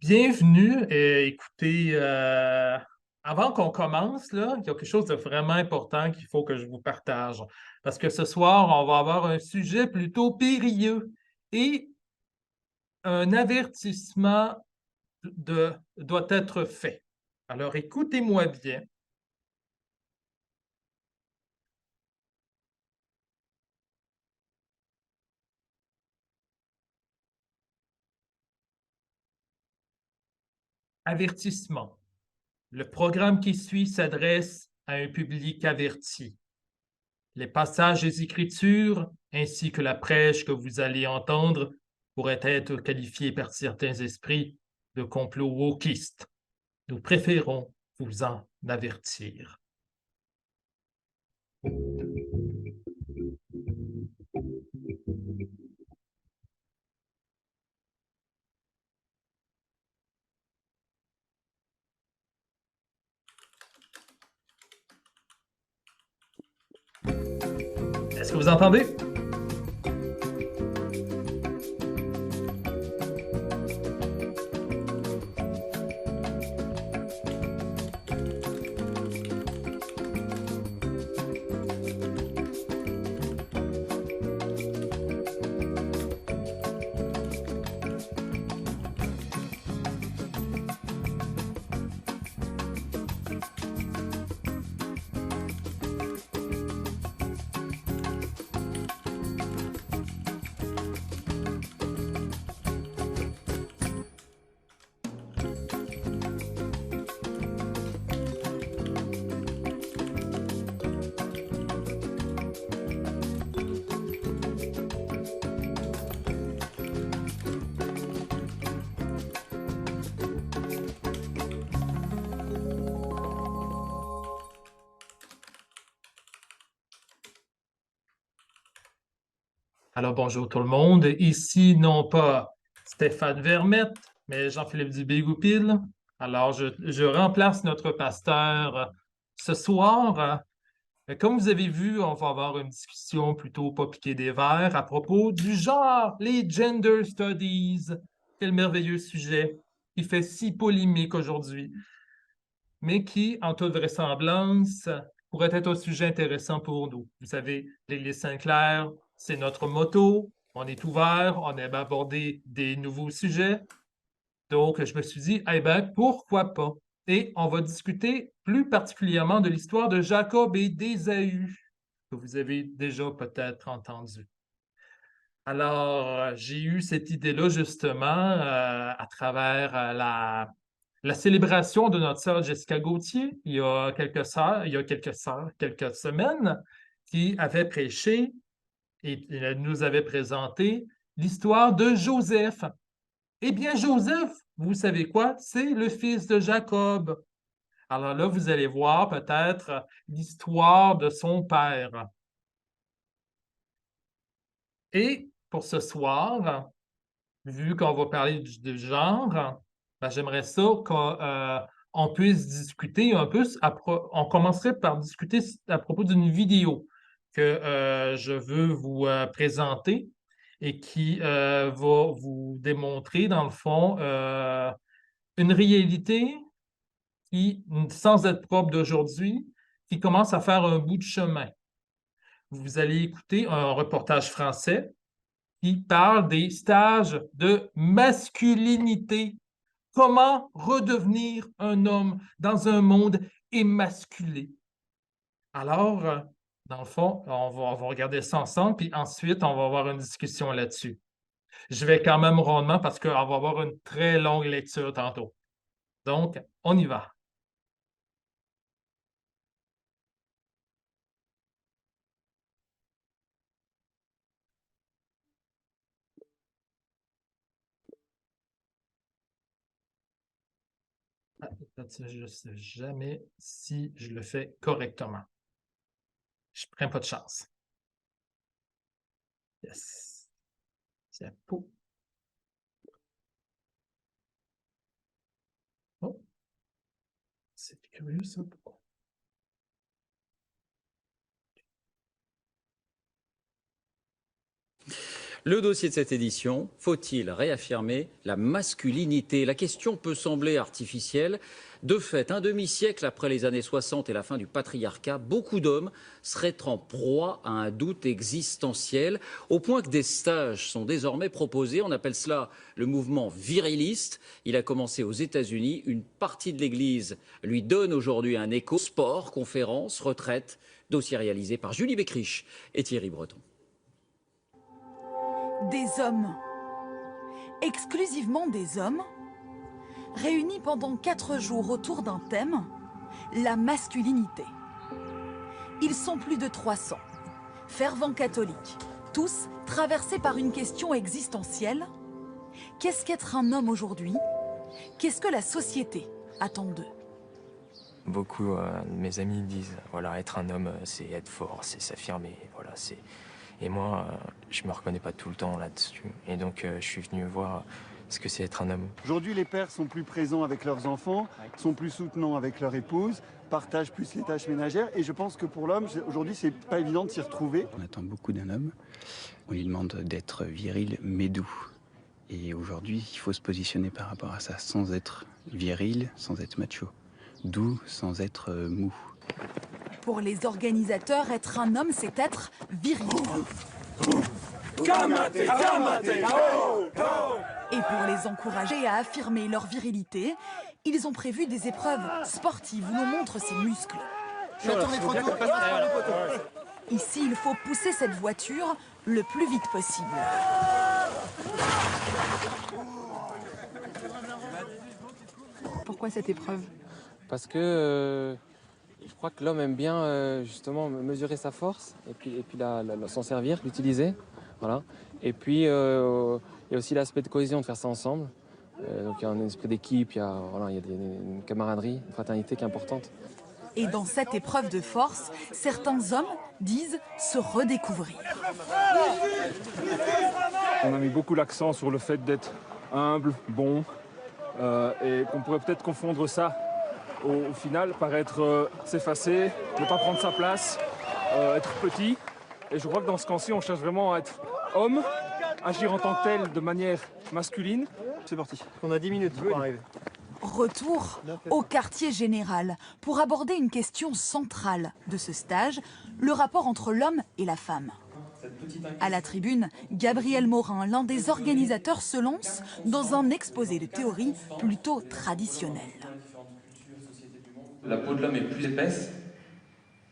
Bienvenue. Écoutez, avant qu'on commence, là, il y a quelque chose de vraiment important qu'il faut que je vous partage. Parce que ce soir, on va avoir un sujet plutôt périlleux et un avertissement doit être fait. Alors, écoutez-moi bien. Avertissement. Le programme qui suit s'adresse à un public averti. Les passages des Écritures ainsi que la prêche que vous allez entendre pourraient être qualifiés par certains esprits de complot wokiste. Nous préférons vous en avertir. Est-ce que vous entendez? Alors, bonjour tout le monde. Ici, non pas Stéphane Vermette, mais Jean-Philippe Dubé-Goupil. Alors, je remplace notre pasteur ce soir. Comme vous avez vu, on va avoir une discussion plutôt pas piquée des verres à propos du genre, les gender studies. Quel merveilleux sujet qui fait si polémique aujourd'hui, mais qui, en toute vraisemblance, pourrait être un sujet intéressant pour nous. Vous savez, l'Église Sainte-Claire, c'est notre motto. On est ouvert, on aime aborder des nouveaux sujets. Donc, je me suis dit, eh bien, pourquoi pas? Et on va discuter plus particulièrement de l'histoire de Jacob et d'Ésaü, que vous avez déjà peut-être entendu. Alors, j'ai eu cette idée-là justement à travers la célébration de notre sœur Jessica Gauthier quelques semaines, qui avait prêché et elle nous avait présenté l'histoire de Joseph. Eh bien, Joseph, vous savez quoi? C'est le fils de Jacob. Alors là, vous allez voir peut-être l'histoire de son père. Et pour ce soir, vu qu'on va parler du genre, ben, j'aimerais ça qu'on puisse discuter un peu. On commencerait par discuter à propos d'une vidéo que je veux vous présenter et qui va vous démontrer, dans le fond, une réalité qui, sans être propre d'aujourd'hui, qui commence à faire un bout de chemin. Vous allez écouter un reportage français qui parle des stages de masculinité. Comment redevenir un homme dans un monde émasculé? Alors, dans le fond, on va regarder ça ensemble, puis ensuite, on va avoir une discussion là-dessus. Je vais quand même rondement parce qu'on va avoir une très longue lecture tantôt. Donc, on y va. Ah, je ne sais jamais si je le fais correctement. Je ne prends pas de chance. Yes. C'est pour. Oh, c'est curieux ça. Le dossier de cette édition, faut-il réaffirmer la masculinité? La question peut sembler artificielle. De fait, un demi-siècle après les années 60 et la fin du patriarcat, beaucoup d'hommes seraient en proie à un doute existentiel, au point que des stages sont désormais proposés. On appelle cela le mouvement viriliste. Il a commencé aux États-Unis. Une partie de l'Église lui donne aujourd'hui un écho. Sport, conférences, retraite, dossier réalisé par Julie Beckrich et Thierry Breton. Des hommes, exclusivement des hommes, réunis pendant 4 jours autour d'un thème, la masculinité. Ils sont plus de 300, fervents catholiques, tous traversés par une question existentielle. Qu'est-ce qu'être un homme aujourd'hui? Qu'est-ce que la société attend d'eux? Beaucoup de mes amis disent, voilà, être un homme, c'est être fort, c'est s'affirmer, voilà, c'est... Et moi, je me reconnais pas tout le temps là-dessus. Et donc, je suis venu voir ce que c'est être un homme. Aujourd'hui, les pères sont plus présents avec leurs enfants, sont plus soutenants avec leur épouse, partagent plus les tâches ménagères. Et je pense que pour l'homme, aujourd'hui, c'est pas évident de s'y retrouver. On attend beaucoup d'un homme. On lui demande d'être viril mais doux. Et aujourd'hui, il faut se positionner par rapport à ça, sans être viril, sans être macho. Doux, sans être mou. Pour les organisateurs, être un homme, c'est être viril. Et pour les encourager à affirmer leur virilité, ils ont prévu des épreuves sportives où l'on montre ses muscles. Ici, il faut pousser cette voiture le plus vite possible. Pourquoi cette épreuve? Parce que je crois que l'homme aime bien justement mesurer sa force et puis s'en servir, l'utiliser. Voilà. Et puis il y a aussi l'aspect de cohésion, de faire ça ensemble. Donc il y a un esprit d'équipe, il y a une camaraderie, une fraternité qui est importante. Et dans cette épreuve de force, certains hommes disent se redécouvrir. On a mis beaucoup l'accent sur le fait d'être humble, bon, et qu'on pourrait peut-être confondre ça au final par être s'effacer, ne pas prendre sa place, être petit. Et je crois que dans ce camp-ci, on cherche vraiment à être homme, agir en tant que tel de manière masculine. C'est parti. On a 10 minutes pour arriver. Retour au quartier général pour aborder une question centrale de ce stage, le rapport entre l'homme et la femme. À la tribune, Gabriel Morin, l'un des organisateurs, se lance dans un exposé de théorie plutôt traditionnel. La peau de l'homme est plus épaisse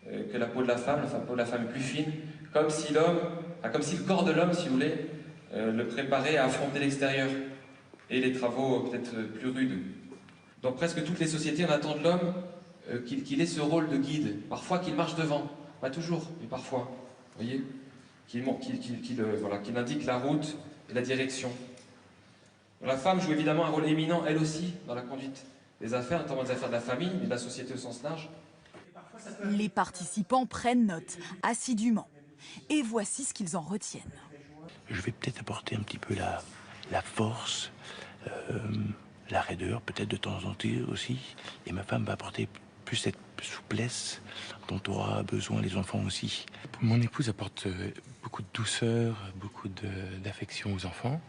que la peau de la femme est plus fine, comme si le corps de l'homme, si vous voulez, le préparait à affronter l'extérieur et les travaux peut-être plus rudes. Dans presque toutes les sociétés, on attend de l'homme qu'il ait ce rôle de guide, parfois qu'il marche devant, pas toujours, mais parfois, vous voyez, qu'il indique la route et la direction. La femme joue évidemment un rôle éminent, elle aussi, dans la conduite des affaires, notamment des affaires de la famille, mais de la société au sens large. Les participants prennent note assidûment. Et voici ce qu'ils en retiennent. Je vais peut-être apporter un petit peu la force, la raideur, peut-être de temps en temps aussi. Et ma femme va apporter plus cette souplesse dont aura besoin les enfants aussi. Mon épouse apporte beaucoup de douceur, beaucoup d'affection aux enfants.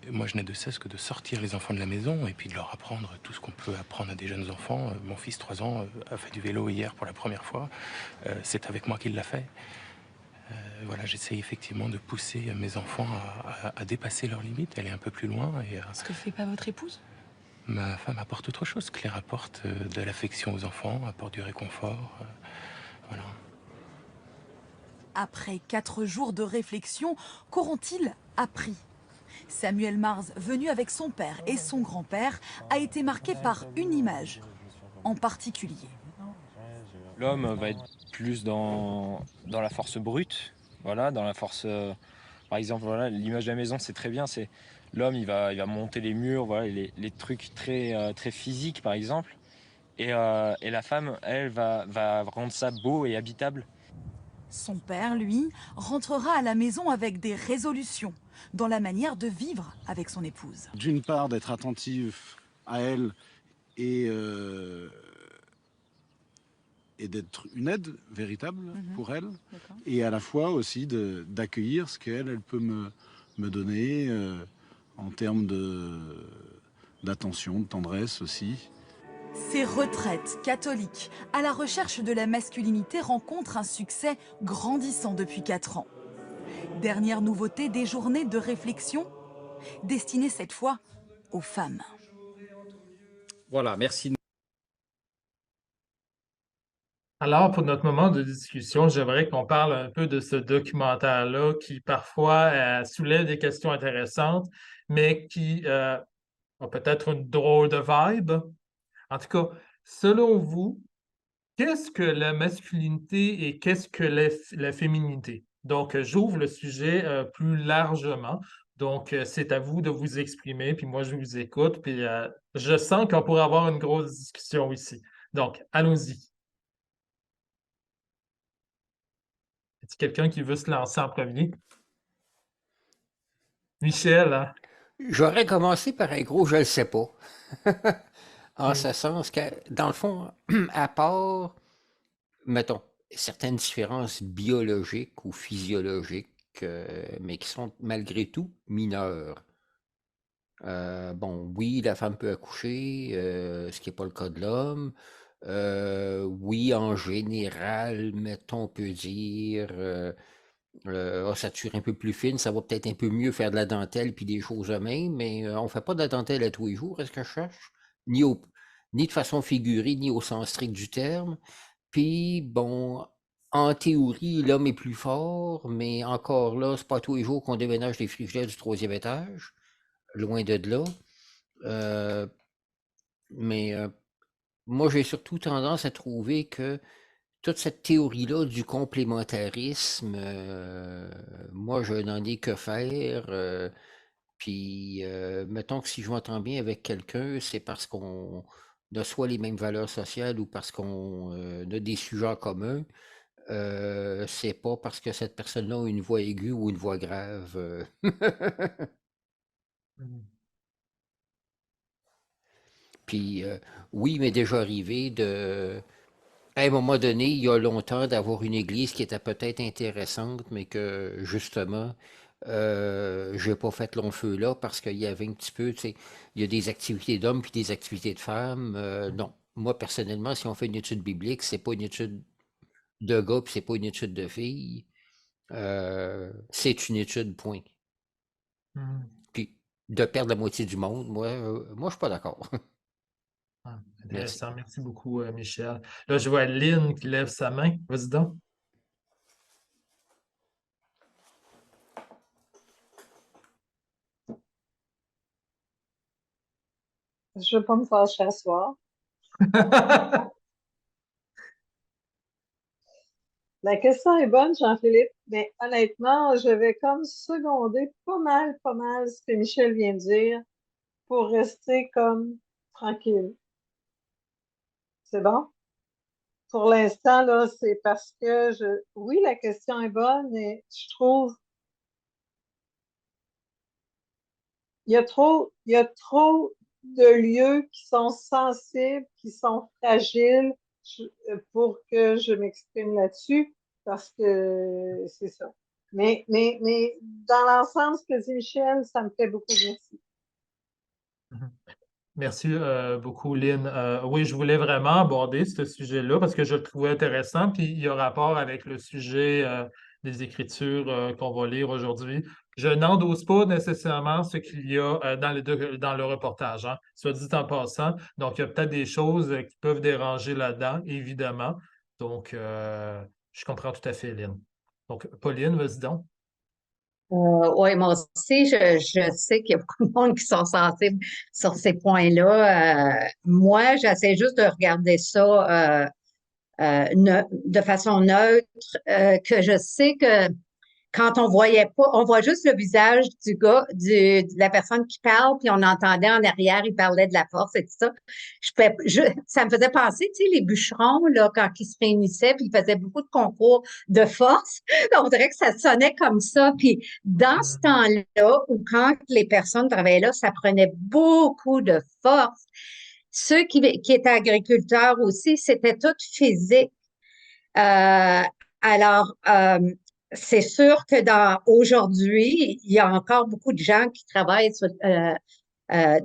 Moi, je n'ai de cesse que de sortir les enfants de la maison et puis de leur apprendre tout ce qu'on peut apprendre à des jeunes enfants. Mon fils, 3 ans, a fait du vélo hier pour la première fois. C'est avec moi qu'il l'a fait. Voilà, j'essaie effectivement de pousser mes enfants à dépasser leurs limites, aller un peu plus loin. Ce que fait pas votre épouse? Ma femme apporte autre chose. Claire apporte de l'affection aux enfants, apporte du réconfort. Voilà. Après 4 jours de réflexion, qu'auront-ils appris? Samuel Mars, venu avec son père et son grand-père, a été marqué par une image en particulier. L'homme va être plus dans la force brute, voilà, dans la force... par exemple, voilà, l'image de la maison, c'est très bien, c'est l'homme, il va monter les murs, voilà, les trucs très physiques, par exemple. Et la femme, elle, va rendre ça beau et habitable. Son père, lui, rentrera à la maison avec des résolutions dans la manière de vivre avec son épouse. D'une part, d'être attentif à elle et et d'être une aide véritable pour elle, D'accord. et à la fois aussi d'accueillir ce qu'elle peut me donner en termes d'attention, de tendresse aussi. Ces retraites catholiques à la recherche de la masculinité rencontrent un succès grandissant depuis 4 ans. Dernière nouveauté, des journées de réflexion destinées cette fois aux femmes. Voilà, merci. Alors, pour notre moment de discussion, j'aimerais qu'on parle un peu de ce documentaire-là qui parfois soulève des questions intéressantes, mais qui a peut-être une drôle de vibe. En tout cas, selon vous, qu'est-ce que la masculinité et qu'est-ce que la féminité? Donc, j'ouvre le sujet plus largement. Donc, c'est à vous de vous exprimer, puis moi, je vous écoute, puis je sens qu'on pourrait avoir une grosse discussion ici. Donc, allons-y. Est-ce quelqu'un qui veut se lancer en premier? Michel, hein? J'aurais commencé par un gros « je le sais pas ». En Hmm. ce sens que, dans le fond, à part, mettons, certaines différences biologiques ou physiologiques, mais qui sont malgré tout mineures. Bon, oui, la femme peut accoucher, ce qui n'est pas le cas de l'homme. Oui, en général, mettons, on peut dire, ossature un peu plus fine, ça va peut-être un peu mieux faire de la dentelle puis des choses de même, mais on ne fait pas de la dentelle à tous les jours, est-ce que je cherche? Ni de façon figurée, ni au sens strict du terme. Puis, bon, en théorie, l'homme est plus fort, mais encore là, c'est pas tous les jours qu'on déménage les frigidaires du 3e étage. Loin de là. Mais moi, j'ai surtout tendance à trouver que toute cette théorie-là du complémentarisme, moi, je n'en ai que faire. Puis, mettons que si je m'entends bien avec quelqu'un, c'est parce qu'on a soit les mêmes valeurs sociales ou parce qu'on a des sujets en commun. C'est pas parce que cette personne-là a une voix aiguë ou une voix grave. Puis, oui, il m'est déjà arrivé à un moment donné, il y a longtemps, d'avoir une église qui était peut-être intéressante, mais que, justement, j'ai pas fait long feu là parce qu'il y avait un petit peu, tu sais, il y a des activités d'hommes puis des activités de femmes. Non. Moi, personnellement, si on fait une étude biblique, c'est pas une étude de gars puis c'est pas une étude de filles. C'est une étude, point. Puis, de perdre la moitié du monde, moi, je suis pas d'accord. Ah, Merci. intéressant. Merci beaucoup, Michel. Là, je vois Lynn qui lève sa main. Vas-y donc. Je ne veux pas me fâcher à soir. La question est bonne, Jean-Philippe, mais honnêtement, je vais comme seconder pas mal ce que Michel vient de dire pour rester comme tranquille. C'est bon? Pour l'instant, là, c'est parce que oui, la question est bonne, mais je trouve il y a trop de lieux qui sont sensibles, qui sont fragiles pour que je m'exprime là-dessus, parce que c'est ça. Mais dans l'ensemble, ce que dit Michel, ça me fait beaucoup merci. Merci beaucoup, Lynn. Oui, je voulais vraiment aborder ce sujet-là parce que je le trouvais intéressant, puis il y a rapport avec le sujet des Écritures qu'on va lire aujourd'hui. Je n'endosse pas nécessairement ce qu'il y a dans le reportage, hein, soit dit en passant. Donc, il y a peut-être des choses qui peuvent déranger là-dedans, évidemment. Donc, je comprends tout à fait, Lynn. Donc, Pauline, vas-y donc. Oui, moi aussi, je sais qu'il y a beaucoup de monde qui sont sensibles sur ces points-là. Moi, j'essaie juste de regarder ça de façon neutre, que je sais que quand on voyait pas, on voit juste le visage du gars, de la personne qui parle, puis on entendait en arrière, il parlait de la force et tout ça. Ça me faisait penser, tu sais, les bûcherons, là, quand ils se réunissaient, puis ils faisaient beaucoup de concours de force. On dirait que ça sonnait comme ça. Puis dans ce temps-là, ou quand les personnes travaillaient là, ça prenait beaucoup de force. Ceux qui étaient agriculteurs aussi, c'était tout physique. Euh, alors, c'est sûr que aujourd'hui, il y a encore beaucoup de gens qui travaillent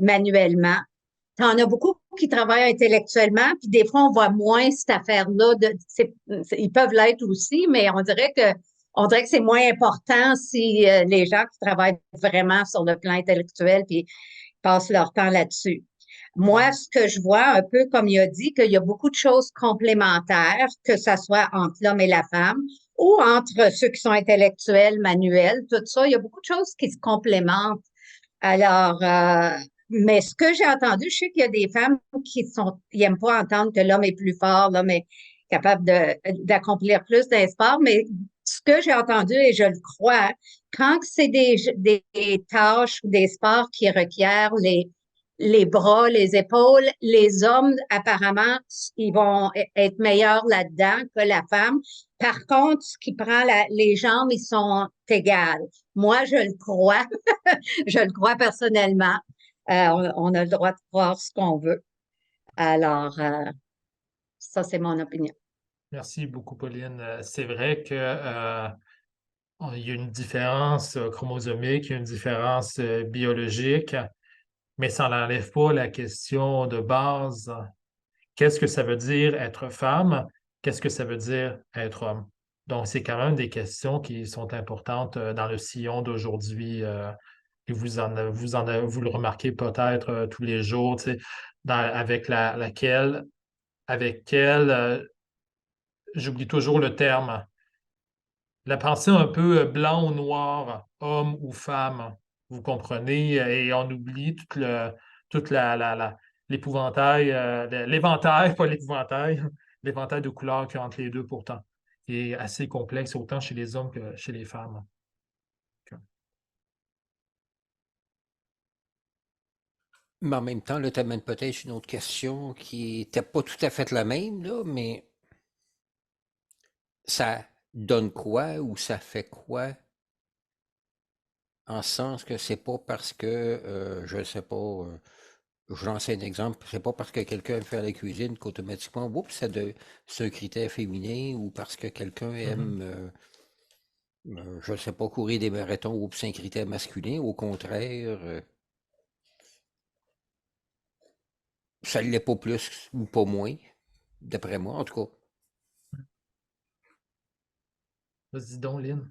manuellement. Tu en as beaucoup qui travaillent intellectuellement, puis des fois, on voit moins cette affaire-là. Ils peuvent l'être aussi, mais on dirait que c'est moins important si les gens qui travaillent vraiment sur le plan intellectuel puis passent leur temps là-dessus. Moi, ce que je vois, un peu comme il a dit, qu'il y a beaucoup de choses complémentaires, que ce soit entre l'homme et la femme, ou entre ceux qui sont intellectuels, manuels, tout ça. Il y a beaucoup de choses qui se complémentent. Alors, mais ce que j'ai entendu, je sais qu'il y a des femmes ils n'aiment pas entendre que l'homme est plus fort, l'homme est capable d'accomplir plus d'un sport, mais ce que j'ai entendu, et je le crois, quand c'est des tâches ou des sports qui requièrent les bras, les épaules, les hommes, apparemment, ils vont être meilleurs là-dedans que la femme. Par contre, ce qui prend les jambes, ils sont égales. Moi, je le crois. Je le crois personnellement. On a le droit de croire ce qu'on veut. Alors, ça, c'est mon opinion. Merci beaucoup, Pauline. C'est vrai que il y a une différence chromosomique, il y a une différence biologique, mais ça n'enlève pas la question de base. Qu'est-ce que ça veut dire être femme? Qu'est-ce que ça veut dire être homme? Donc, c'est quand même des questions qui sont importantes dans le sillon d'aujourd'hui. Et vous le remarquez peut-être tous les jours, tu sais, avec quelle, j'oublie toujours le terme, la pensée un peu blanc ou noir, homme ou femme, vous comprenez, et on oublie toute l'épouvantail, l'éventail, pas l'épouvantail, l'éventail de couleurs qu'il y a entre les deux pourtant, qui est assez complexe autant chez les hommes que chez les femmes. Mais en même temps, là, tu amènes peut-être une autre question qui n'était pas tout à fait la même, là, mais ça donne quoi ou ça fait quoi? En sens que c'est pas parce que, je ne sais pas, je lance un exemple, c'est pas parce que quelqu'un aime faire la cuisine qu'automatiquement, oups, c'est un critère féminin ou parce que quelqu'un aime, je ne sais pas, courir des marathons, oups, c'est un critère masculin. Au contraire, ça ne l'est pas plus ou pas moins, d'après moi, en tout cas. Vas-y donc, Lynn.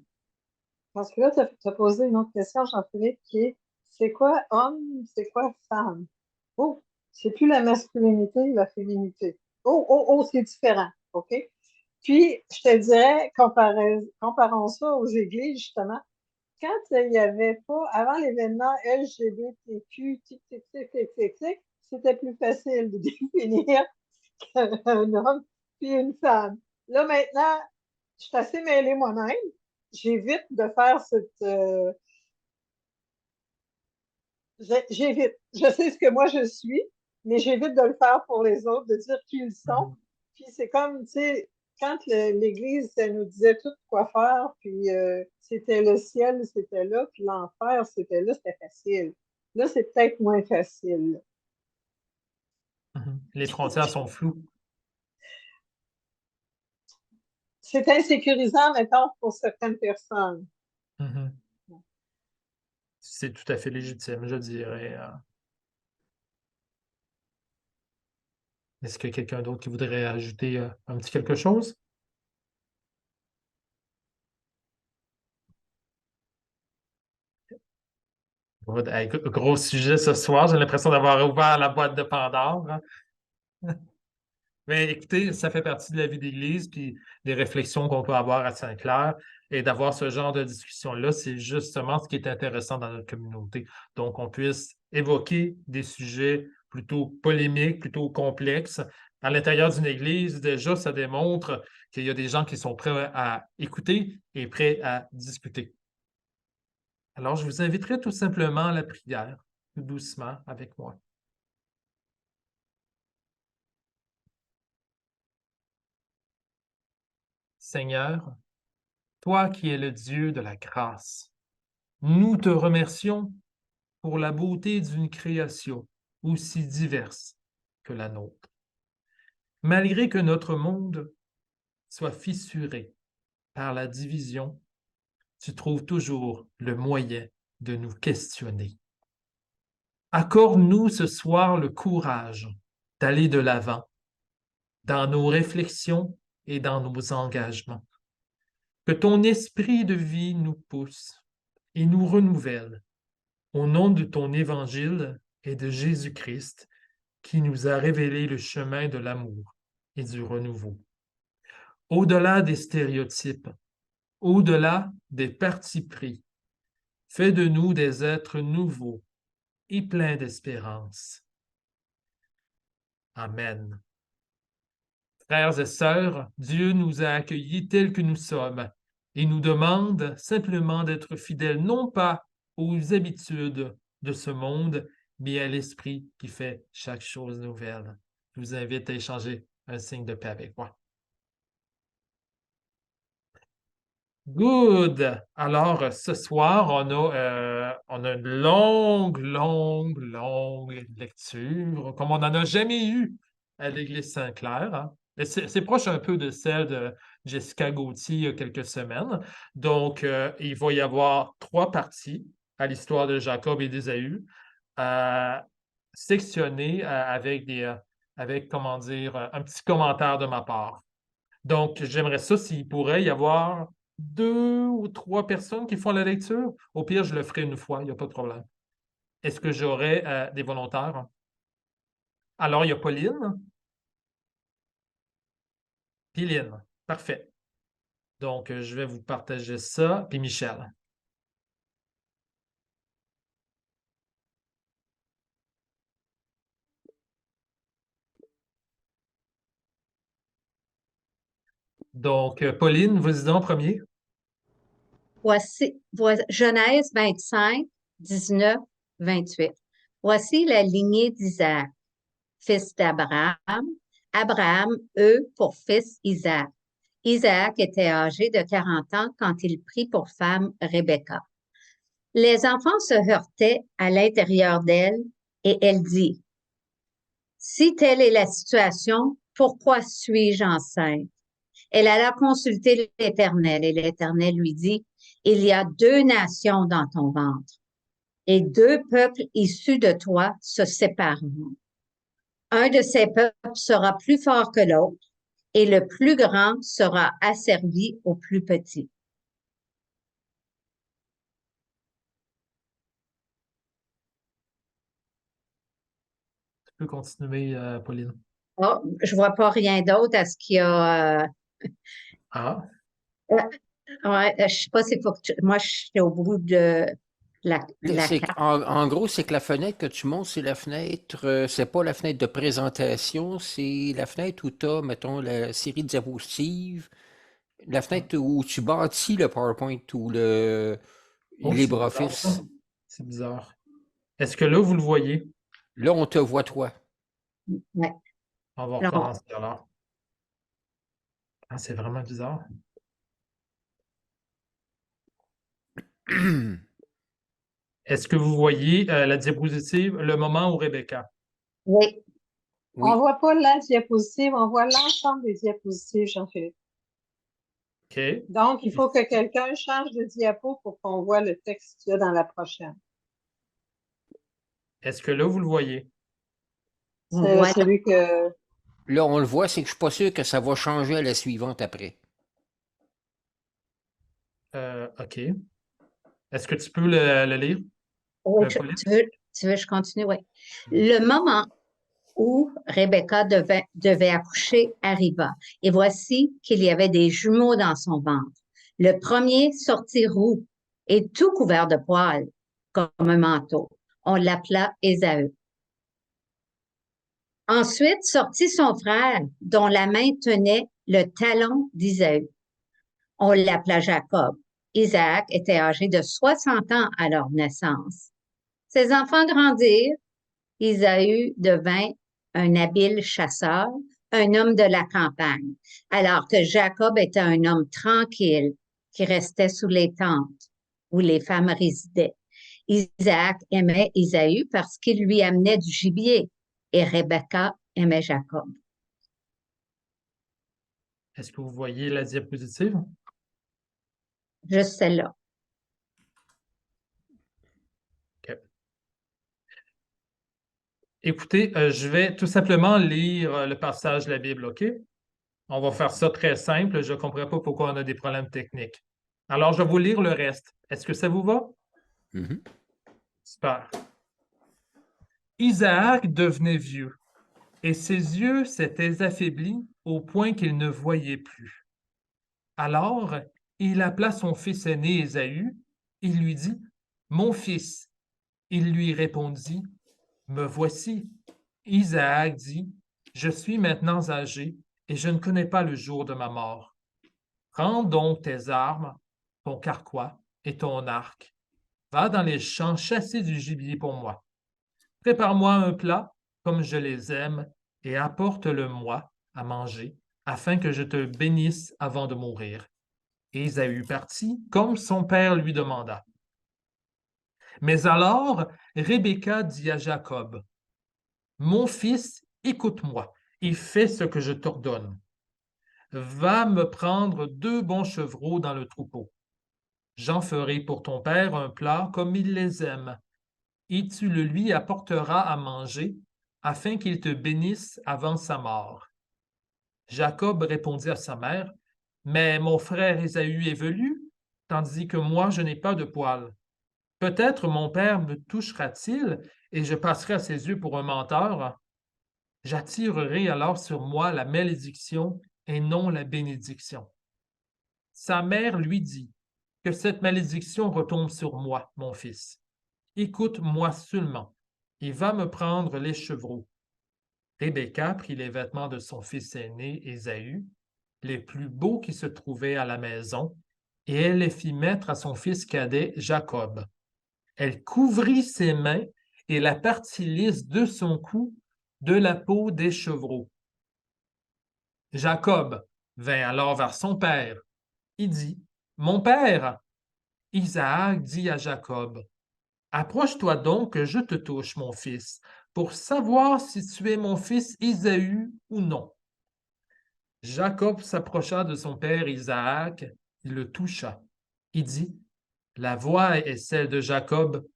Parce que là, tu as posé une autre question, Jean-Philippe, qui est c'est quoi homme, c'est quoi femme? Oh, c'est plus la masculinité, la féminité. Oh, oh, oh, c'est différent, OK? Puis, je te dirais, comparons ça aux églises, justement, quand il n'y avait pas, avant l'événement LGBTQ, c'était plus facile de définir un homme puis une femme. Là, maintenant, je suis assez mêlée moi-même. J'évite de faire j'évite. Je sais ce que moi je suis, mais j'évite de le faire pour les autres, de dire qui ils sont. Puis c'est comme, tu sais, quand l'Église, elle nous disait tout quoi faire, puis c'était le ciel, c'était là, puis l'enfer, c'était là, c'était facile. Là, c'est peut-être moins facile. Les frontières sont floues. C'est insécurisant, mettons, pour certaines personnes. C'est tout à fait légitime, je dirais. Est-ce qu'il y a quelqu'un d'autre qui voudrait ajouter un petit quelque chose? Hey, gros sujet ce soir, j'ai l'impression d'avoir ouvert la boîte de Pandore. Mais écoutez, ça fait partie de la vie d'Église, puis des réflexions qu'on peut avoir à Saint-Clair, et d'avoir ce genre de discussion-là, c'est justement ce qui est intéressant dans notre communauté. Donc, on puisse évoquer des sujets plutôt polémiques, plutôt complexes. À l'intérieur d'une Église, déjà, ça démontre qu'il y a des gens qui sont prêts à écouter et prêts à discuter. Alors, je vous inviterai tout simplement à la prière, tout doucement avec moi. Seigneur, toi qui es le Dieu de la grâce, nous te remercions pour la beauté d'une création aussi diverse que la nôtre. Malgré que notre monde soit fissuré par la division, tu trouves toujours le moyen de nous questionner. Accorde-nous ce soir le courage d'aller de l'avant dans nos réflexions et dans nos engagements. Que ton esprit de vie nous pousse et nous renouvelle au nom de ton évangile et de Jésus-Christ qui nous a révélé le chemin de l'amour et du renouveau. Au-delà des stéréotypes, au-delà des partis pris, fais de nous des êtres nouveaux et pleins d'espérance. Amen. Frères et sœurs, Dieu nous a accueillis tels que nous sommes et nous demande simplement d'être fidèles non pas aux habitudes de ce monde, mais à l'esprit qui fait chaque chose nouvelle. Je vous invite à échanger un signe de paix avec moi. Good. Alors, ce soir, on a une longue lecture, comme on n'en a jamais eu à l'Église Saint-Clair, hein. C'est proche un peu de celle de Jessica Gauthier il y a quelques semaines. Donc, il va y avoir 3 parties à l'histoire de Jacob et d'Ésaü, sectionnées avec, comment dire, un petit commentaire de ma part. Donc, j'aimerais ça s'il pourrait y avoir 2 ou 3 personnes qui font la lecture. Au pire, je le ferai une fois, il n'y a pas de problème. Est-ce que j'aurai des volontaires? Alors, il y a Pauline. Pauline, parfait. Donc, je vais vous partager ça. Puis Michel. Donc, Pauline, vas-y en premier. Voici Genèse 25, 19, 28. Voici la lignée d'Isaac, fils d'Abraham. Abraham eut pour fils Isaac. Isaac était âgé de 40 ans quand il prit pour femme Rebecca. Les enfants se heurtaient à l'intérieur d'elle et elle dit, « Si telle est la situation, pourquoi suis-je enceinte? » Elle alla consulter l'Éternel et l'Éternel lui dit, « Il y a 2 nations dans ton ventre et 2 peuples issus de toi se sépareront. Un de ces peuples sera plus fort que l'autre et le plus grand sera asservi au plus petit. » Tu peux continuer, Pauline. Oh, je vois pas rien d'autre à ce qu'il y a. Ah. Ouais, je sais pas s'il faut que moi je suis au bout de la carte. En gros, c'est que la fenêtre que tu montres, c'est la fenêtre, c'est pas la fenêtre de présentation, c'est la fenêtre où tu as, mettons, la série de diapositives, la fenêtre où tu bâtis le PowerPoint ou le LibreOffice. C'est bizarre. Est-ce que là, vous le voyez? Là, on te voit toi. Ouais. On va recommencer alors. Ah, c'est vraiment bizarre. Est-ce que vous voyez la diapositive, le moment où Rebecca? Oui. On ne voit pas la diapositive, on voit l'ensemble des diapositives, Jean-Philippe. OK. Donc, il faut que quelqu'un change de diapo pour qu'on voit le texte qu'il y a dans la prochaine. Est-ce que là, vous le voyez? C'est celui que... Là, on le voit, c'est que je ne suis pas sûr que ça va changer à la suivante après. OK. Est-ce que tu peux le lire? Oui, tu veux que je continue? Oui. Le moment où Rebecca devait accoucher arriva. Et voici qu'il y avait des jumeaux dans son ventre. Le premier sortit roux et tout couvert de poils, comme un manteau. On l'appela Ésaü. Ensuite sortit son frère, dont la main tenait le talon d'Ésaü. On l'appela Jacob. Isaac était âgé de 60 ans à leur naissance. Ses enfants grandirent. Ésaü devint un habile chasseur, un homme de la campagne, alors que Jacob était un homme tranquille qui restait sous les tentes où les femmes résidaient. Isaac aimait Ésaü parce qu'il lui amenait du gibier et Rebecca aimait Jacob. Est-ce que vous voyez la diapositive? Juste celle-là. OK. Écoutez, je vais tout simplement lire le passage de la Bible, OK? On va faire ça très simple. Je ne comprends pas pourquoi on a des problèmes techniques. Alors, je vais vous lire le reste. Est-ce que ça vous va? Super. Isaac devenait vieux, et ses yeux s'étaient affaiblis au point qu'il ne voyait plus. Alors, il appela son fils aîné Ésaü. Il lui dit, « Mon fils. » Il lui répondit, « Me voici. » Isaac dit, « Je suis maintenant âgé, et je ne connais pas le jour de ma mort. Prends donc tes armes, ton carquois et ton arc. Va dans les champs chasser du gibier pour moi. Prépare-moi un plat comme je les aime et apporte-le-moi à manger, afin que je te bénisse avant de mourir. » Ésaü partit comme son père lui demanda. Mais alors Rebecca dit à Jacob, « Mon fils, écoute-moi et fais ce que je t'ordonne. Va me prendre 2 bons chevreaux dans le troupeau. J'en ferai pour ton père un plat comme il les aime, et tu le lui apporteras à manger, afin qu'il te bénisse avant sa mort. » Jacob répondit à sa mère, « Mais mon frère Ésaü est velu, tandis que moi je n'ai pas de poil. Peut-être mon père me touchera-t-il, et je passerai à ses yeux pour un menteur. J'attirerai alors sur moi la malédiction et non la bénédiction. » Sa mère lui dit, « Que cette malédiction retombe sur moi, mon fils. Écoute-moi seulement, et va me prendre les chevreaux. » Rebecca prit les vêtements de son fils aîné Ésaü, les plus beaux qui se trouvaient à la maison, et elle les fit mettre à son fils cadet Jacob. Elle couvrit ses mains et la partie lisse de son cou de la peau des chevreaux. Jacob vint alors vers son père. Il dit, « Mon père! » Isaac dit à Jacob, « Approche-toi donc que je te touche, mon fils, pour savoir si tu es mon fils Ésaü ou non. » Jacob s'approcha de son père Isaac, il le toucha. Il dit, « La voix est celle de Jacob,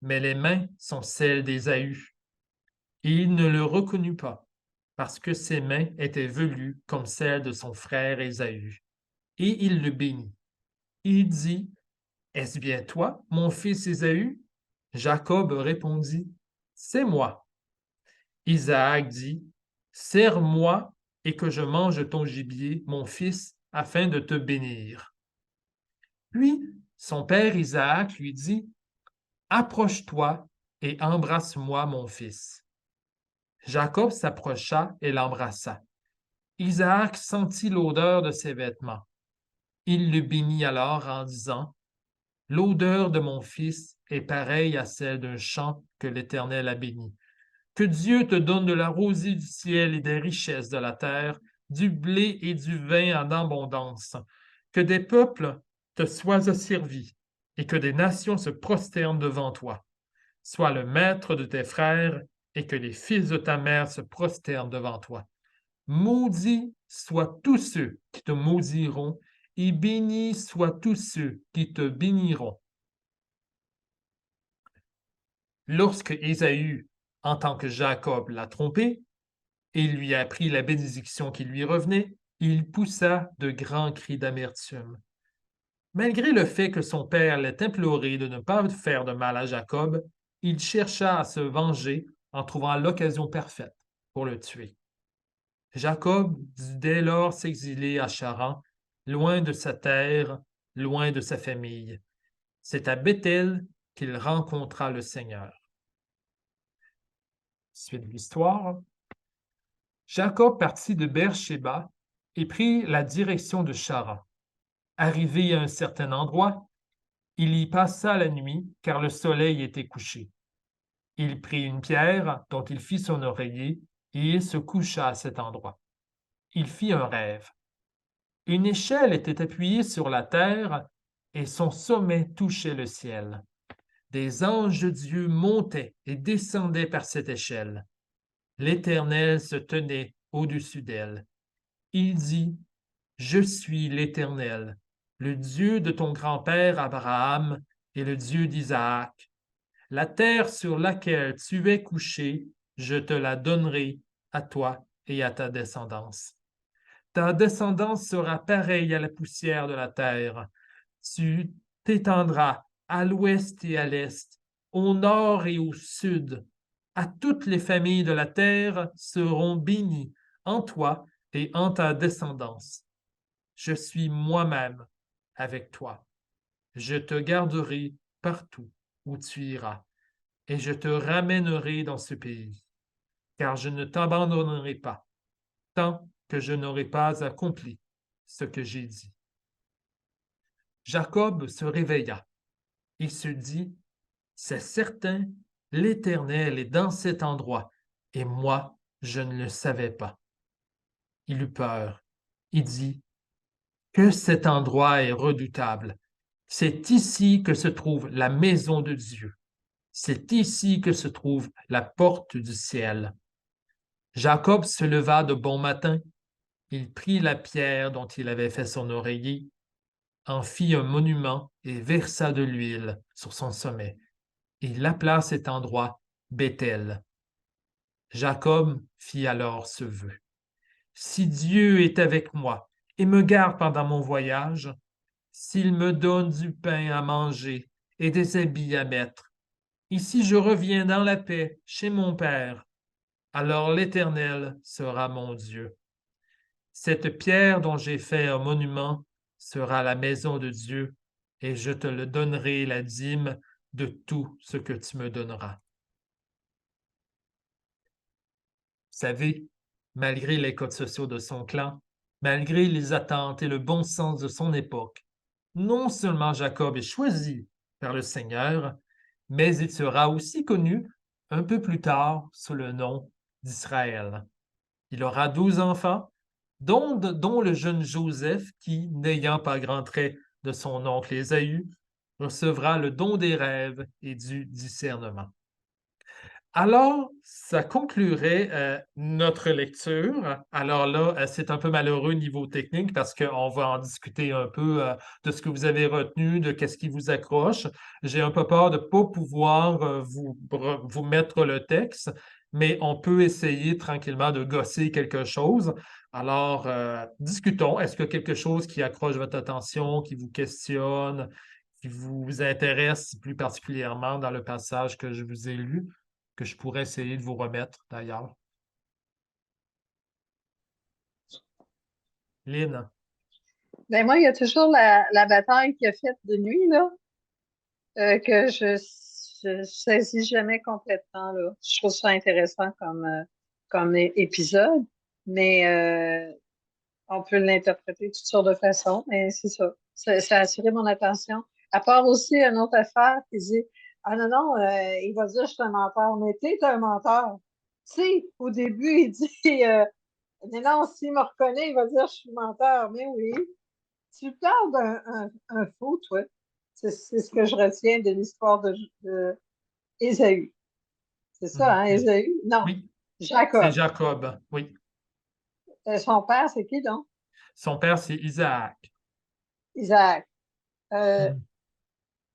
mais les mains sont celles d'Ésaü. » Et il ne le reconnut pas, parce que ses mains étaient velues comme celles de son frère Ésaü. Et il le bénit. Il dit, « Est-ce bien toi, mon fils Ésaü? » Jacob répondit, « C'est moi. » Isaac dit, « Serre-moi et que je mange ton gibier, mon fils, afin de te bénir. » Puis son père Isaac lui dit, « Approche-toi et embrasse-moi, mon fils. » Jacob s'approcha et l'embrassa. Isaac sentit l'odeur de ses vêtements. Il le bénit alors en disant, « L'odeur de mon fils est pareille à celle d'un champ que l'Éternel a béni. Que Dieu te donne de la rosée du ciel et des richesses de la terre, du blé et du vin en abondance. Que des peuples te soient asservis et que des nations se prosternent devant toi. Sois le maître de tes frères et que les fils de ta mère se prosternent devant toi. Maudits soient tous ceux qui te maudiront et bénis soient tous ceux qui te béniront. » Lorsque Ésaü entend que Jacob l'a trompé et lui a appris la bénédiction qui lui revenait, il poussa de grands cris d'amertume. Malgré le fait que son père l'ait imploré de ne pas faire de mal à Jacob, il chercha à se venger en trouvant l'occasion parfaite pour le tuer. Jacob dut dès lors s'exiler à Charan, loin de sa terre, loin de sa famille. C'est à Béthel qu'il rencontra le Seigneur. Suite de l'histoire. Jacob partit de Beer-Shéba et prit la direction de Charan. Arrivé à un certain endroit, il y passa la nuit, car le soleil était couché. Il prit une pierre dont il fit son oreiller, et il se coucha à cet endroit. Il fit un rêve. Une échelle était appuyée sur la terre, et son sommet touchait le ciel. Des anges de Dieu montaient et descendaient par cette échelle. L'Éternel se tenait au-dessus d'elle. Il dit, Je suis l'Éternel, le Dieu de ton grand-père Abraham et le Dieu d'Isaac. La terre sur laquelle tu es couché, je te la donnerai à toi et à ta descendance. Ta descendance sera pareille à la poussière de la terre. Tu t'étendras à l'ouest et à l'est, au nord et au sud. À toutes les familles de la terre seront bénies en toi et en ta descendance. Je suis moi-même avec toi. Je te garderai partout où tu iras, et je te ramènerai dans ce pays, car je ne t'abandonnerai pas, tant que je n'aurai pas accompli ce que j'ai dit. Jacob se réveilla. Il se dit, c'est certain, l'Éternel est dans cet endroit, et moi, je ne le savais pas. Il eut peur. Il dit, que cet endroit est redoutable. C'est ici que se trouve la maison de Dieu. C'est ici que se trouve la porte du ciel. Jacob se leva de bon matin. Il prit la pierre dont il avait fait son oreiller, en fit un monument et versa de l'huile sur son sommet. Il appela cet endroit Béthel. Jacob fit alors ce vœu. Si Dieu est avec moi et me garde pendant mon voyage, s'il me donne du pain à manger et des habits à mettre, et si je reviens dans la paix chez mon Père, alors l'Éternel sera mon Dieu. Cette pierre dont j'ai fait un monument sera la maison de Dieu, et je te le donnerai la dîme de tout ce que tu me donneras. Vous savez, malgré les codes sociaux de son clan, malgré les attentes et le bon sens de son époque, non seulement Jacob est choisi par le Seigneur, mais il sera aussi connu un peu plus tard sous le nom d'Israël. Il aura 12 enfants, dont le jeune Joseph qui, n'ayant pas grand trait de son oncle Ésaü, recevra le don des rêves et du discernement. Alors, ça conclurait notre lecture. Alors là, c'est un peu malheureux niveau technique parce qu'on va en discuter un peu de ce que vous avez retenu, de qu'est-ce qui vous accroche. J'ai un peu peur de ne pas pouvoir vous mettre le texte, mais on peut essayer tranquillement de gosser quelque chose. Alors, discutons. Est-ce qu'il y a quelque chose qui accroche votre attention, qui vous questionne, qui vous intéresse plus particulièrement dans le passage que je vous ai lu? Que je pourrais essayer de vous remettre d'ailleurs. Lynn. Ben moi, il y a toujours la bataille qu'il a faite de nuit, là, que je saisis jamais complètement, là. Je trouve ça intéressant comme épisode, mais on peut l'interpréter de toutes sortes de façons, mais c'est ça. Ça a attiré mon attention. À part aussi une autre affaire qui dit, ah non, non, il va dire je suis un menteur, mais t'es un menteur. Tu sais, au début, il dit, mais non, s'il me reconnaît, il va dire je suis menteur. Mais oui, tu parles d'un faux, toi. C'est ce que je retiens de l'histoire de Ésaü. C'est ça, hein, Ésaü? Non, Oui, Jacob. c'est Jacob, oui. Son père, c'est qui donc? Son père, c'est Isaac. Isaac.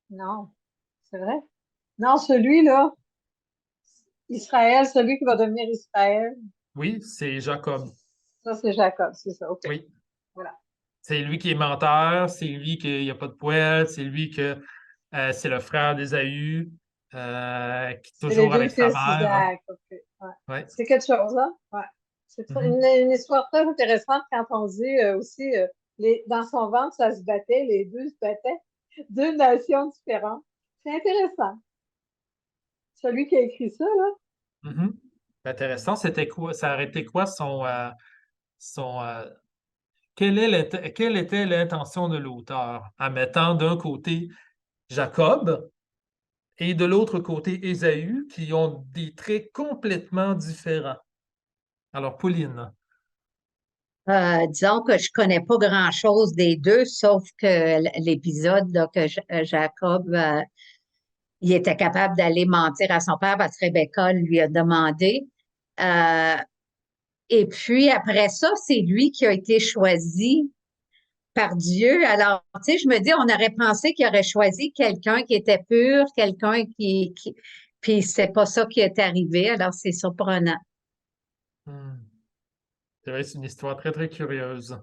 Non, c'est vrai? Non, celui-là, Israël, celui qui va devenir Israël. Oui, c'est Jacob. Ça, c'est Jacob, c'est ça, OK. Oui. Voilà. C'est lui qui est menteur, c'est lui qui n'a pas de poète, c'est lui que c'est le frère d'Ésaü, qui est toujours avec sa mère. Isaac, OK. Ouais. Ouais. C'est quelque chose, hein? Ouais. C'est une histoire très intéressante quand on dit aussi, dans son ventre, ça se battait, les deux se battaient, deux nations différentes. C'est intéressant. Celui qui a écrit ça, là. Intéressant. C'était quoi? Ça aurait été quoi quelle était l'intention de l'auteur en mettant d'un côté Jacob et de l'autre côté Ésaü, qui ont des traits complètement différents? Alors, Pauline. Disons que je connais pas grand-chose des deux, sauf que l'épisode là, que Jacob il était capable d'aller mentir à son père parce que Rebecca lui a demandé. Et puis après ça, c'est lui qui a été choisi par Dieu. Alors, tu sais, je me dis, on aurait pensé qu'il aurait choisi quelqu'un qui était pur, quelqu'un puis c'est pas ça qui est arrivé. Alors, c'est surprenant. Hmm. C'est vrai, c'est une histoire très, très curieuse.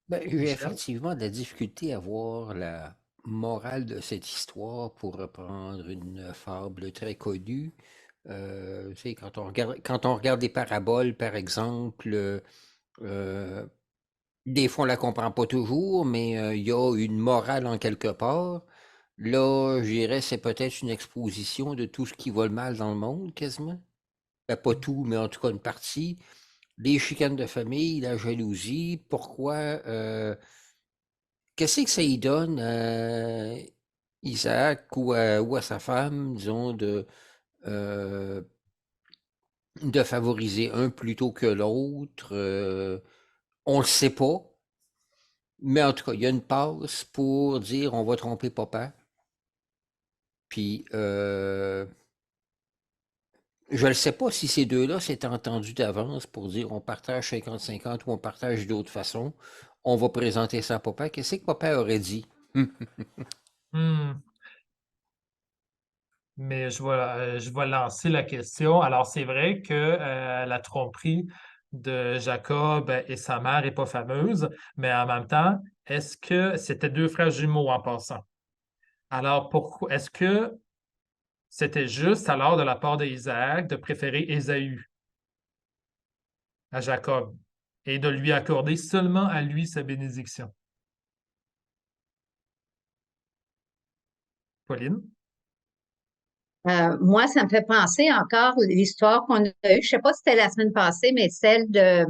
Ben, j'ai Michel? effectivement de la difficulté à voir la morale de cette histoire pour reprendre une fable très connue. Tu sais, quand on regarde des paraboles, par exemple, des fois on la comprend pas toujours, mais il y a une morale en quelque part. Là, je dirais, c'est peut-être une exposition de tout ce qui va le mal dans le monde, quasiment. Ben, pas tout, mais en tout cas une partie. Les chicanes de famille, la jalousie, pourquoi... qu'est-ce que ça y donne à Isaac ou à sa femme, disons, euh, de favoriser un plutôt que l'autre? On le sait pas, mais en tout cas, il y a une passe pour dire on va tromper papa. Puis, je ne sais pas si ces deux-là s'étaient entendus d'avance pour dire on partage 50-50 ou on partage d'autres façons. On va présenter ça à papa. Qu'est-ce que papa aurait dit? Hmm. Mais je vais lancer la question. Alors, c'est vrai que la tromperie de Jacob et sa mère n'est pas fameuse, mais en même temps, est-ce que c'était deux frères jumeaux en passant? Alors, pourquoi est-ce que c'était juste alors de la part d'Isaac de préférer Ésaü à Jacob et de lui accorder seulement à lui sa bénédiction? Pauline? Moi, ça me fait penser encore l'histoire qu'on a eue. Je sais pas si c'était la semaine passée, mais celle de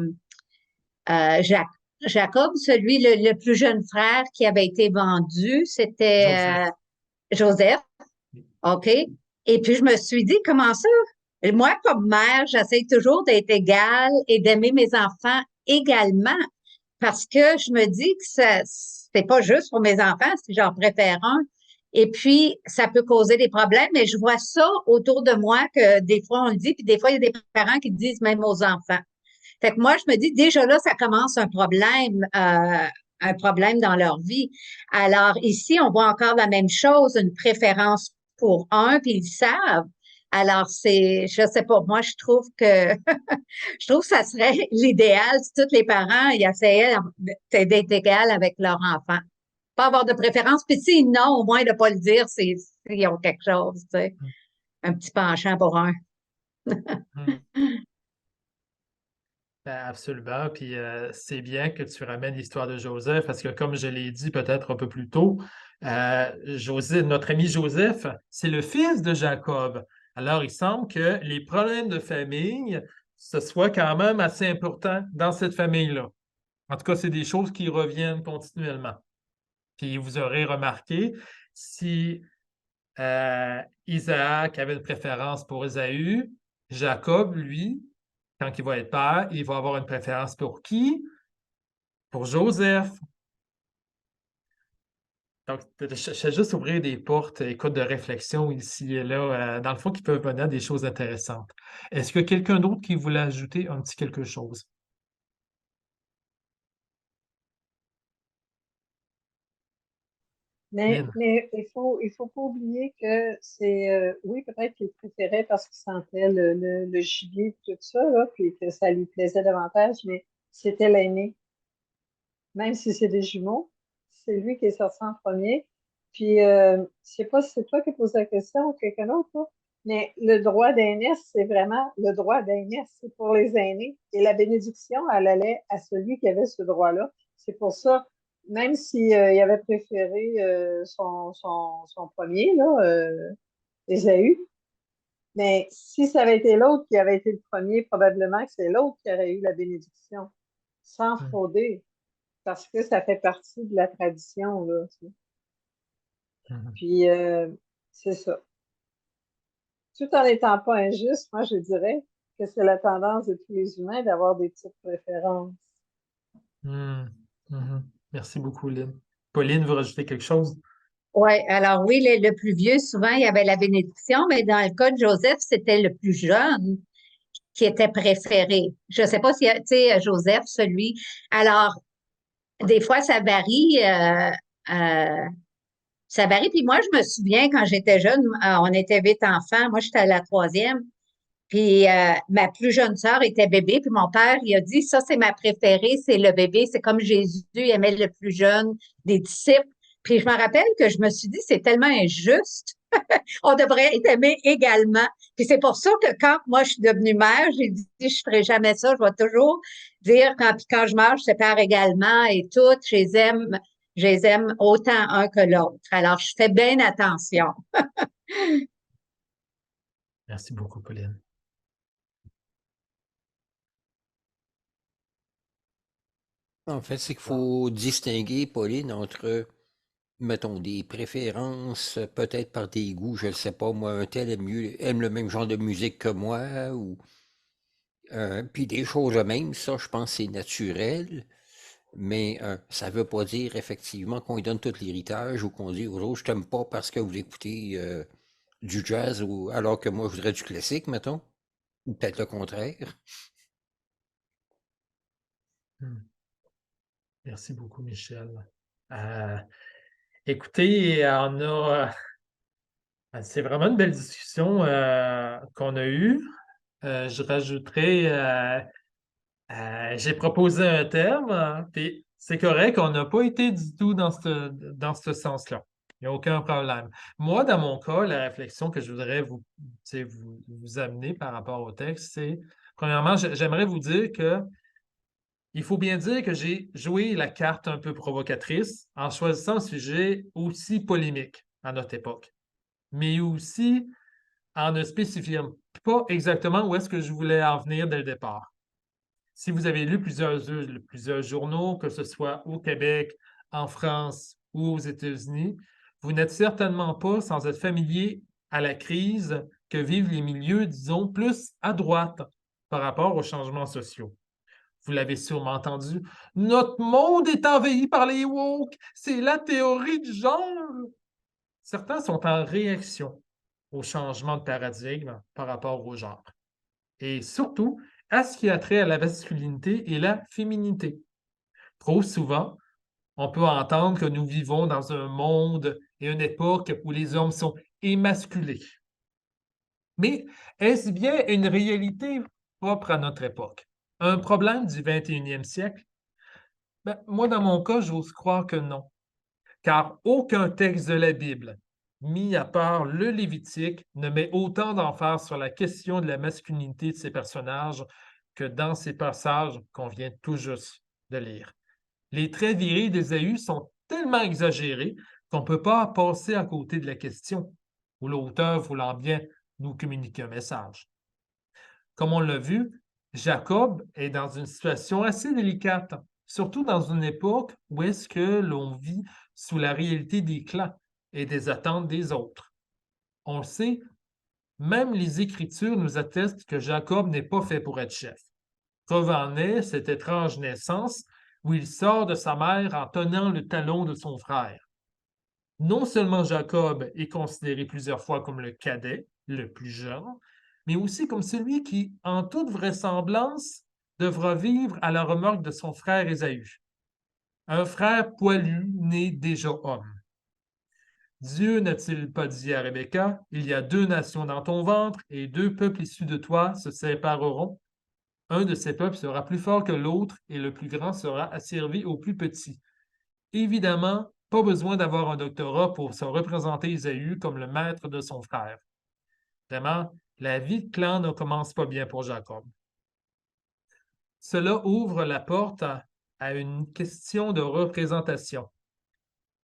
Jacob, celui le plus jeune frère qui avait été vendu, c'était Joseph. Joseph. OK? Et puis, je me suis dit, comment ça? Moi, comme mère, j'essaie toujours d'être égale et d'aimer mes enfants également parce que je me dis que c'est pas juste pour mes enfants si j'en préfère un. Et puis, ça peut causer des problèmes, mais je vois ça autour de moi que des fois on le dit, puis des fois il y a des parents qui le disent même aux enfants. Fait que moi, je me dis déjà là, ça commence un problème dans leur vie. Alors ici, on voit encore la même chose, une préférence pour un, puis ils savent. Alors je sais pas, moi je trouve que je trouve que ça serait l'idéal si tous les parents ils essayaient d'être égal avec leur enfant. Pas avoir de préférence, puis si non, au moins de pas le dire s'ils ont quelque chose, tu sais, un petit penchant pour un. Hmm. Ben, absolument. Puis c'est bien que tu ramènes l'histoire de Joseph parce que, comme je l'ai dit peut-être un peu plus tôt, notre ami Joseph, c'est le fils de Jacob. Alors, il semble que les problèmes de famille, ce soit quand même assez important dans cette famille-là. En tout cas, c'est des choses qui reviennent continuellement. Puis vous aurez remarqué, si Isaac avait une préférence pour Ésaü, Jacob, lui, quand il va être père, il va avoir une préférence pour qui? Pour Joseph. Donc, je fais juste ouvrir des portes, écoute, de réflexion ici et là, dans le fond, qui peuvent mener à des choses intéressantes. Est-ce qu'il y a quelqu'un d'autre qui voulait ajouter un petit quelque chose? Lynn? Mais il faut pas oublier que c'est, oui, peut-être qu'il préférait parce qu'il sentait le gibier et tout ça, là, puis que ça lui plaisait davantage, mais c'était l'aîné. Même si c'est des jumeaux, c'est lui qui est sorti en premier. Puis, je sais pas si c'est toi qui poses la question ou quelqu'un d'autre, là, mais le droit d'aînesse, c'est vraiment le droit d'aînesse, c'est pour les aînés. Et la bénédiction, elle allait à celui qui avait ce droit-là. C'est pour ça, même s'il il avait préféré son premier, là, Ésaü, mais si ça avait été l'autre qui avait été le premier, probablement que c'est l'autre qui aurait eu la bénédiction, sans Hmm. frauder parce que ça fait partie de la tradition, là, tu sais. Mhm. Puis, c'est ça. Tout en n'étant pas injuste, moi, je dirais que c'est la tendance de tous les humains d'avoir des petites préférences. Hmm. Mhm. Merci beaucoup, Lynn. Pauline, vous rajoutez quelque chose? Oui, alors oui, le plus vieux, souvent, il y avait la bénédiction, mais dans le cas de Joseph, c'était le plus jeune qui était préféré. Je ne sais pas si, tu sais, Joseph, celui. Alors, des fois, euh, ça varie. Puis moi, je me souviens, quand j'étais jeune, on était 8 enfants. Moi, j'étais à la troisième. Puis ma plus jeune sœur était bébé. Puis mon père, il a dit, ça, c'est ma préférée, c'est le bébé. C'est comme Jésus aimait le plus jeune des disciples. Puis je me rappelle que je me suis dit, c'est tellement injuste. On devrait être aimé également. Puis c'est pour ça que quand moi je suis devenue mère, j'ai dit, je ferai jamais ça. Je vais toujours dire, quand je meurs, je sépare également et toutes, je les aime autant un que l'autre. Alors, je fais bien attention. Merci beaucoup, Pauline. En fait, c'est qu'il faut distinguer, Pauline, entre, mettons, des préférences, peut-être par des goûts, je ne sais pas, moi, un tel aime le même genre de musique que moi, ou puis des choses de même, ça, je pense, c'est naturel, mais ça ne veut pas dire, effectivement, qu'on lui donne tout l'héritage ou qu'on dit aux autres, je t'aime pas parce que vous écoutez du jazz, ou alors que moi, je voudrais du classique, mettons, ou peut-être le contraire. Merci beaucoup, Michel. Écoutez, c'est vraiment une belle discussion qu'on a eue. Je rajouterais, j'ai proposé un thème, puis c'est correct, on n'a pas été du tout dans ce sens-là. Il n'y a aucun problème. Moi, dans mon cas, la réflexion que je voudrais vous amener par rapport au texte, c'est, premièrement, j'aimerais vous dire que il faut bien dire que j'ai joué la carte un peu provocatrice en choisissant un sujet aussi polémique à notre époque, mais aussi en ne spécifiant pas exactement où est-ce que je voulais en venir dès le départ. Si vous avez lu plusieurs journaux, que ce soit au Québec, en France ou aux États-Unis, vous n'êtes certainement pas sans être familier à la crise que vivent les milieux, disons, plus à droite par rapport aux changements sociaux. Vous l'avez sûrement entendu, notre monde est envahi par les woke, c'est la théorie du genre. Certains sont en réaction au changement de paradigme par rapport au genre. Et surtout, à ce qui a trait à la masculinité et la féminité. Trop souvent, on peut entendre que nous vivons dans un monde et une époque où les hommes sont émasculés. Mais est-ce bien une réalité propre à notre époque? Un problème du 21e siècle? Ben, moi, dans mon cas, j'ose croire que non, car aucun texte de la Bible, mis à part le Lévitique, ne met autant d'emphase sur la question de la masculinité de ses personnages que dans ces passages qu'on vient tout juste de lire. Les traits virils d'Ésaü sont tellement exagérés qu'on ne peut pas passer à côté de la question, où l'auteur voulant bien nous communiquer un message. Comme on l'a vu, Jacob est dans une situation assez délicate, surtout dans une époque où est-ce que l'on vit sous la réalité des clans et des attentes des autres. On le sait, même les Écritures nous attestent que Jacob n'est pas fait pour être chef. Preuve en est cette étrange naissance où il sort de sa mère en tenant le talon de son frère. Non seulement Jacob est considéré plusieurs fois comme le cadet, le plus jeune, mais aussi comme celui qui, en toute vraisemblance, devra vivre à la remorque de son frère Ésaü, un frère poilu né déjà homme. Dieu n'a-t-il pas dit à Rebecca, il y a 2 nations dans ton ventre et 2 peuples issus de toi se sépareront? Un de ces peuples sera plus fort que l'autre et le plus grand sera asservi au plus petit. Évidemment, pas besoin d'avoir un doctorat pour se représenter Ésaü comme le maître de son frère. Vraiment, la vie de clan ne commence pas bien pour Jacob. Cela ouvre la porte à une question de représentation.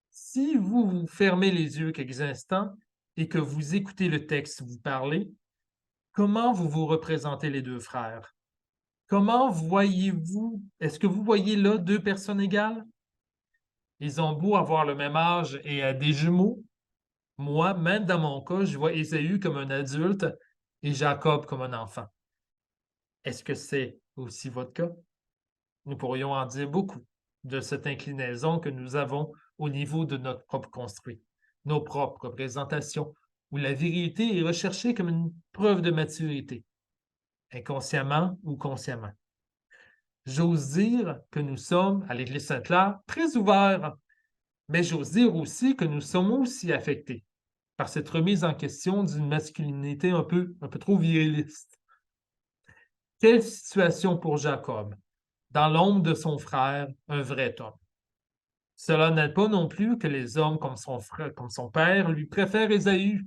Si vous fermez les yeux quelques instants et que vous écoutez le texte vous parler, comment vous représentez les 2 frères? Comment voyez-vous, est-ce que vous voyez là 2 personnes égales? Ils ont beau avoir le même âge et des jumeaux. Moi, même dans mon cas, je vois Ésaü comme un adulte et Jacob comme un enfant. Est-ce que c'est aussi votre cas? Nous pourrions en dire beaucoup de cette inclinaison que nous avons au niveau de notre propre construit. nos propres représentations, où la virilité est recherchée comme une preuve de maturité, inconsciemment ou consciemment. J'ose dire que nous sommes, à l'Église Sainte-Claire, très ouverts, mais j'ose dire aussi que nous sommes aussi affectés par cette remise en question d'une masculinité un peu trop viriliste. Quelle situation pour Jacob, dans l'ombre de son frère, un vrai homme. Cela n'aide pas non plus que les hommes comme son frère, comme son père, lui préfèrent Ésaü,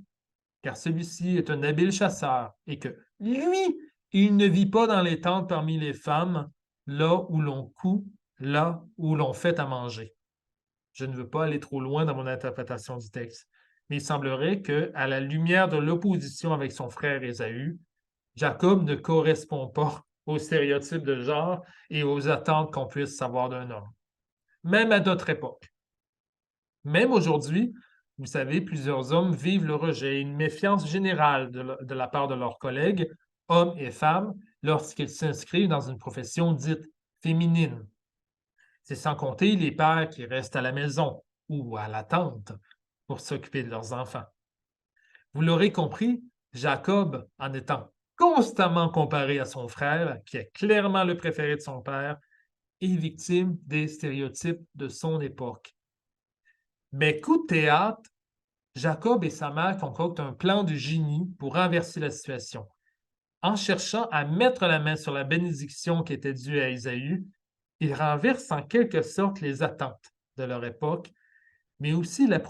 car celui-ci est un habile chasseur et que, lui, il ne vit pas dans les tentes parmi les femmes, là où l'on coud, là où l'on fait à manger. Je ne veux pas aller trop loin dans mon interprétation du texte, mais il semblerait que, à la lumière de l'opposition avec son frère Ésaü, Jacob ne correspond pas aux stéréotypes de genre et aux attentes qu'on puisse savoir d'un homme, même à notre époque. Même aujourd'hui, vous savez, plusieurs hommes vivent le rejet et une méfiance générale de la part de leurs collègues, hommes et femmes, lorsqu'ils s'inscrivent dans une profession dite féminine. C'est sans compter les pères qui restent à la maison ou à la tente pour s'occuper de leurs enfants. Vous l'aurez compris, Jacob, en étant constamment comparé à son frère, qui est clairement le préféré de son père, est victime des stéréotypes de son époque. Mais coup de théâtre, Jacob et sa mère concoctent un plan de génie pour renverser la situation. En cherchant à mettre la main sur la bénédiction qui était due à Ésaü, ils renversent en quelque sorte les attentes de leur époque, mais aussi la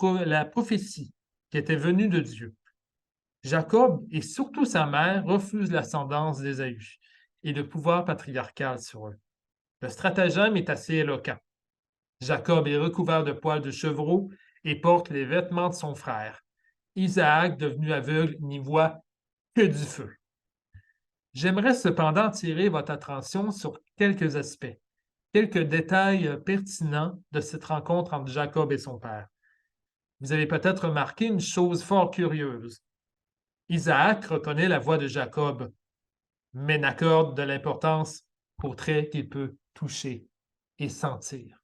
prophétie qui était venue de Dieu. Jacob et surtout sa mère refusent l'ascendance d'Ésaü et le pouvoir patriarcal sur eux. Le stratagème est assez éloquent. Jacob est recouvert de poils de chevreau et porte les vêtements de son frère. Isaac, devenu aveugle, n'y voit que du feu. J'aimerais cependant attirer votre attention sur quelques aspects, quelques détails pertinents de cette rencontre entre Jacob et son père. Vous avez peut-être remarqué une chose fort curieuse. Isaac reconnaît la voix de Jacob, mais n'accorde de l'importance qu'aux traits qu'il peut toucher et sentir.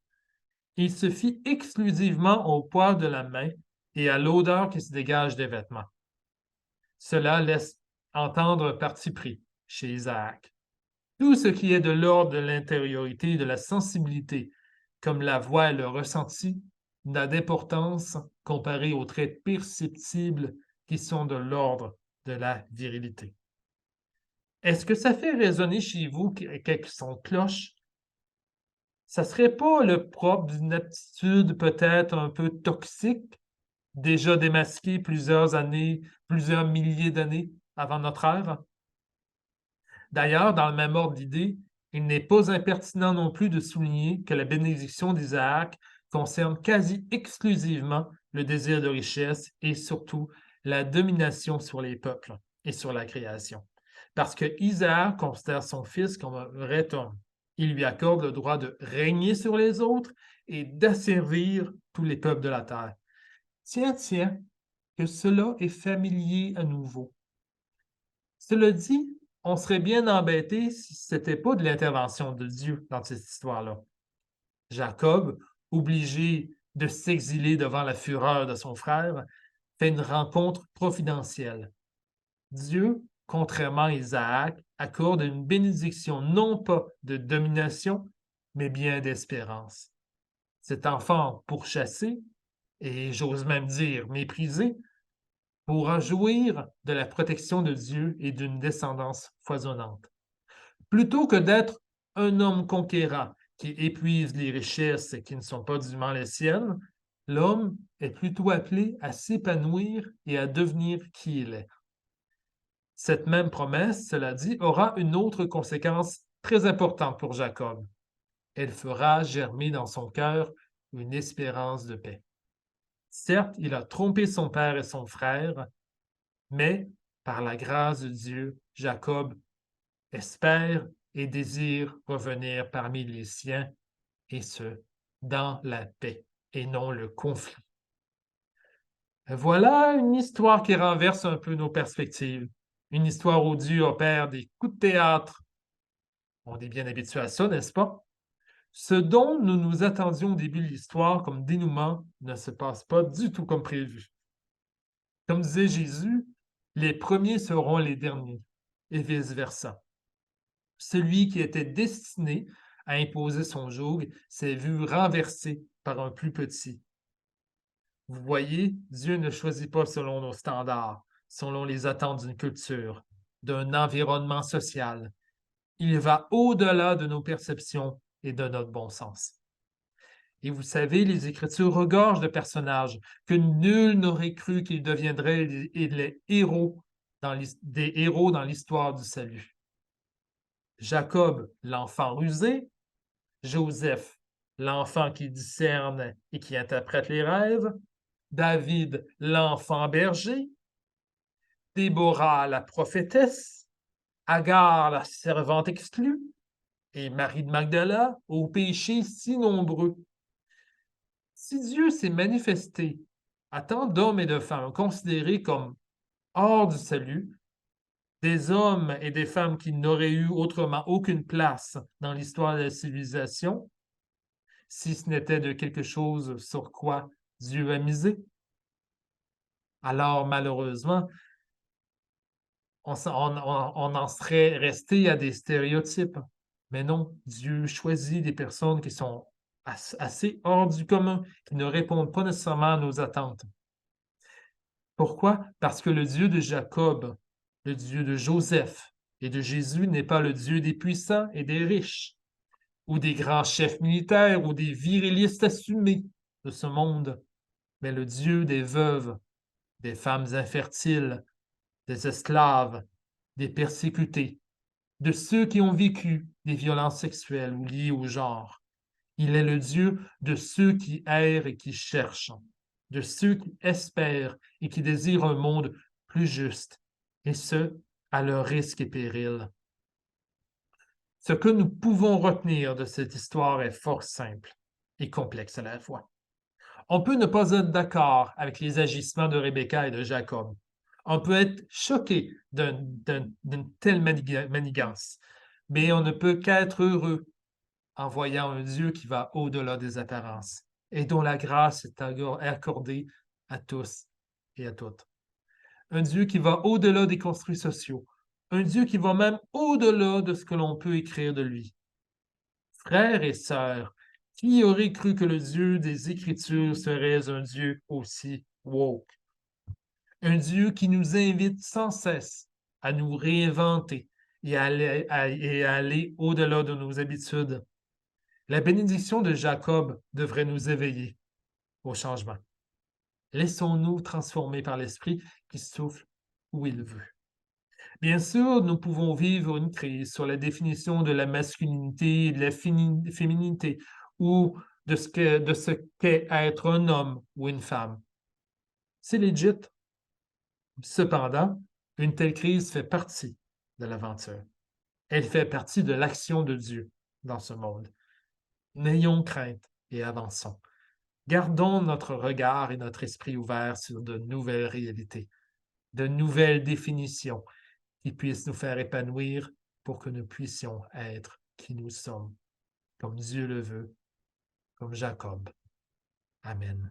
Il se fie exclusivement au poil de la main et à l'odeur qui se dégage des vêtements. Cela laisse entendre parti pris chez Isaac. Tout ce qui est de l'ordre de l'intériorité et de la sensibilité, comme la voix et le ressenti, n'a d'importance comparé aux traits perceptibles qui sont de l'ordre de la virilité. Est-ce que ça fait résonner chez vous quelques sons de cloche? Ça ne serait pas le propre d'une attitude peut-être un peu toxique, déjà démasquée plusieurs années, plusieurs milliers d'années avant notre ère? D'ailleurs, dans le même ordre d'idée, il n'est pas impertinent non plus de souligner que la bénédiction d'Isaac concerne quasi exclusivement le désir de richesse et surtout la domination sur les peuples et sur la création. Parce que Isaac considère son fils comme un vrai homme. Il lui accorde le droit de régner sur les autres et d'asservir tous les peuples de la terre. Tiens, que cela est familier à nouveau. Cela dit, on serait bien embêté si ce n'était pas de l'intervention de Dieu dans cette histoire-là. Jacob, obligé de s'exiler devant la fureur de son frère, fait une rencontre providentielle. Dieu, contrairement à Isaac, accorde une bénédiction non pas de domination, mais bien d'espérance. Cet enfant pourchassé, et j'ose même dire méprisé, pourra jouir de la protection de Dieu et d'une descendance foisonnante. Plutôt que d'être un homme conquérant qui épuise les richesses qui ne sont pas dûment les siennes, l'homme est plutôt appelé à s'épanouir et à devenir qui il est. Cette même promesse, cela dit, aura une autre conséquence très importante pour Jacob. Elle fera germer dans son cœur une espérance de paix. Certes, il a trompé son père et son frère, mais par la grâce de Dieu, Jacob espère et désire revenir parmi les siens, et ce, dans la paix et non le conflit. Voilà une histoire qui renverse un peu nos perspectives. Une histoire où Dieu opère des coups de théâtre. On est bien habitué à ça, n'est-ce pas? Ce dont nous nous attendions au début de l'histoire comme dénouement ne se passe pas du tout comme prévu. Comme disait Jésus, les premiers seront les derniers, et vice-versa. Celui qui était destiné à imposer son joug s'est vu renversé par un plus petit. Vous voyez, Dieu ne choisit pas selon nos standards, selon les attentes d'une culture, d'un environnement social. Il va au-delà de nos perceptions et de notre bon sens. Et vous savez, les Écritures regorgent de personnages que nul n'aurait cru qu'ils deviendraient des héros dans l'histoire du salut. Jacob, l'enfant rusé, Joseph, l'enfant qui discerne et qui interprète les rêves, David, l'enfant berger, Déborah, la prophétesse, Agar, la servante exclue, et Marie de Magdala, aux péchés si nombreux. Si Dieu s'est manifesté à tant d'hommes et de femmes considérés comme hors du salut, des hommes et des femmes qui n'auraient eu autrement aucune place dans l'histoire de la civilisation, si ce n'était de quelque chose sur quoi Dieu a misé, alors malheureusement, on en serait resté à des stéréotypes. Mais non, Dieu choisit des personnes qui sont assez hors du commun, qui ne répondent pas nécessairement à nos attentes. Pourquoi? Parce que le Dieu de Jacob, le Dieu de Joseph et de Jésus n'est pas le Dieu des puissants et des riches, ou des grands chefs militaires, ou des virilistes assumés de ce monde, mais le Dieu des veuves, des femmes infertiles, des esclaves, des persécutés, de ceux qui ont vécu des violences sexuelles ou liées au genre. Il est le Dieu de ceux qui errent et qui cherchent, de ceux qui espèrent et qui désirent un monde plus juste, et ce, à leur risque et péril. Ce que nous pouvons retenir de cette histoire est fort simple et complexe à la fois. On peut ne pas être d'accord avec les agissements de Rebecca et de Jacob. On peut être choqué d'une telle manigance, mais on ne peut qu'être heureux en voyant un Dieu qui va au-delà des apparences et dont la grâce est accordée à tous et à toutes. Un Dieu qui va au-delà des construits sociaux, un Dieu qui va même au-delà de ce que l'on peut écrire de lui. Frères et sœurs, qui aurait cru que le Dieu des Écritures serait un Dieu aussi woke? Un Dieu qui nous invite sans cesse à nous réinventer et à aller au-delà de nos habitudes. La bénédiction de Jacob devrait nous éveiller au changement. Laissons-nous transformer par l'Esprit qui souffle où il veut. Bien sûr, nous pouvons vivre une crise sur la définition de la masculinité et de la féminité ou de ce qu'est être un homme ou une femme. C'est legit. Cependant, une telle crise fait partie de l'aventure. Elle fait partie de l'action de Dieu dans ce monde. N'ayons crainte et avançons. Gardons notre regard et notre esprit ouverts sur de nouvelles réalités, de nouvelles définitions qui puissent nous faire épanouir pour que nous puissions être qui nous sommes, comme Dieu le veut, comme Jacob. Amen.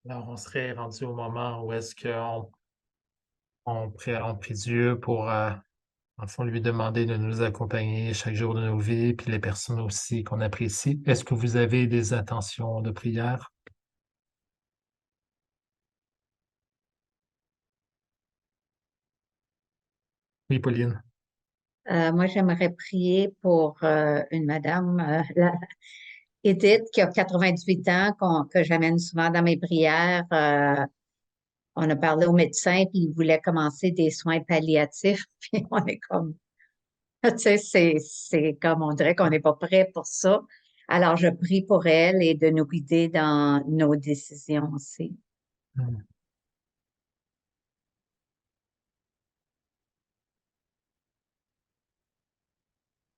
Alors, on serait rendu au moment où est-ce on prie Dieu pour, en fond, lui demander de nous accompagner chaque jour de nos vies, puis les personnes aussi qu'on apprécie. Est-ce que vous avez des intentions de prière? Oui, Pauline. Moi, j'aimerais prier pour une madame, Edith, qui a 98 ans, que j'amène souvent dans mes prières. On a parlé au médecin, puis il voulait commencer des soins palliatifs, puis on est comme, tu sais, c'est comme on dirait qu'on n'est pas prêt pour ça. Alors, je prie pour elle et de nous guider dans nos décisions aussi. Hmm.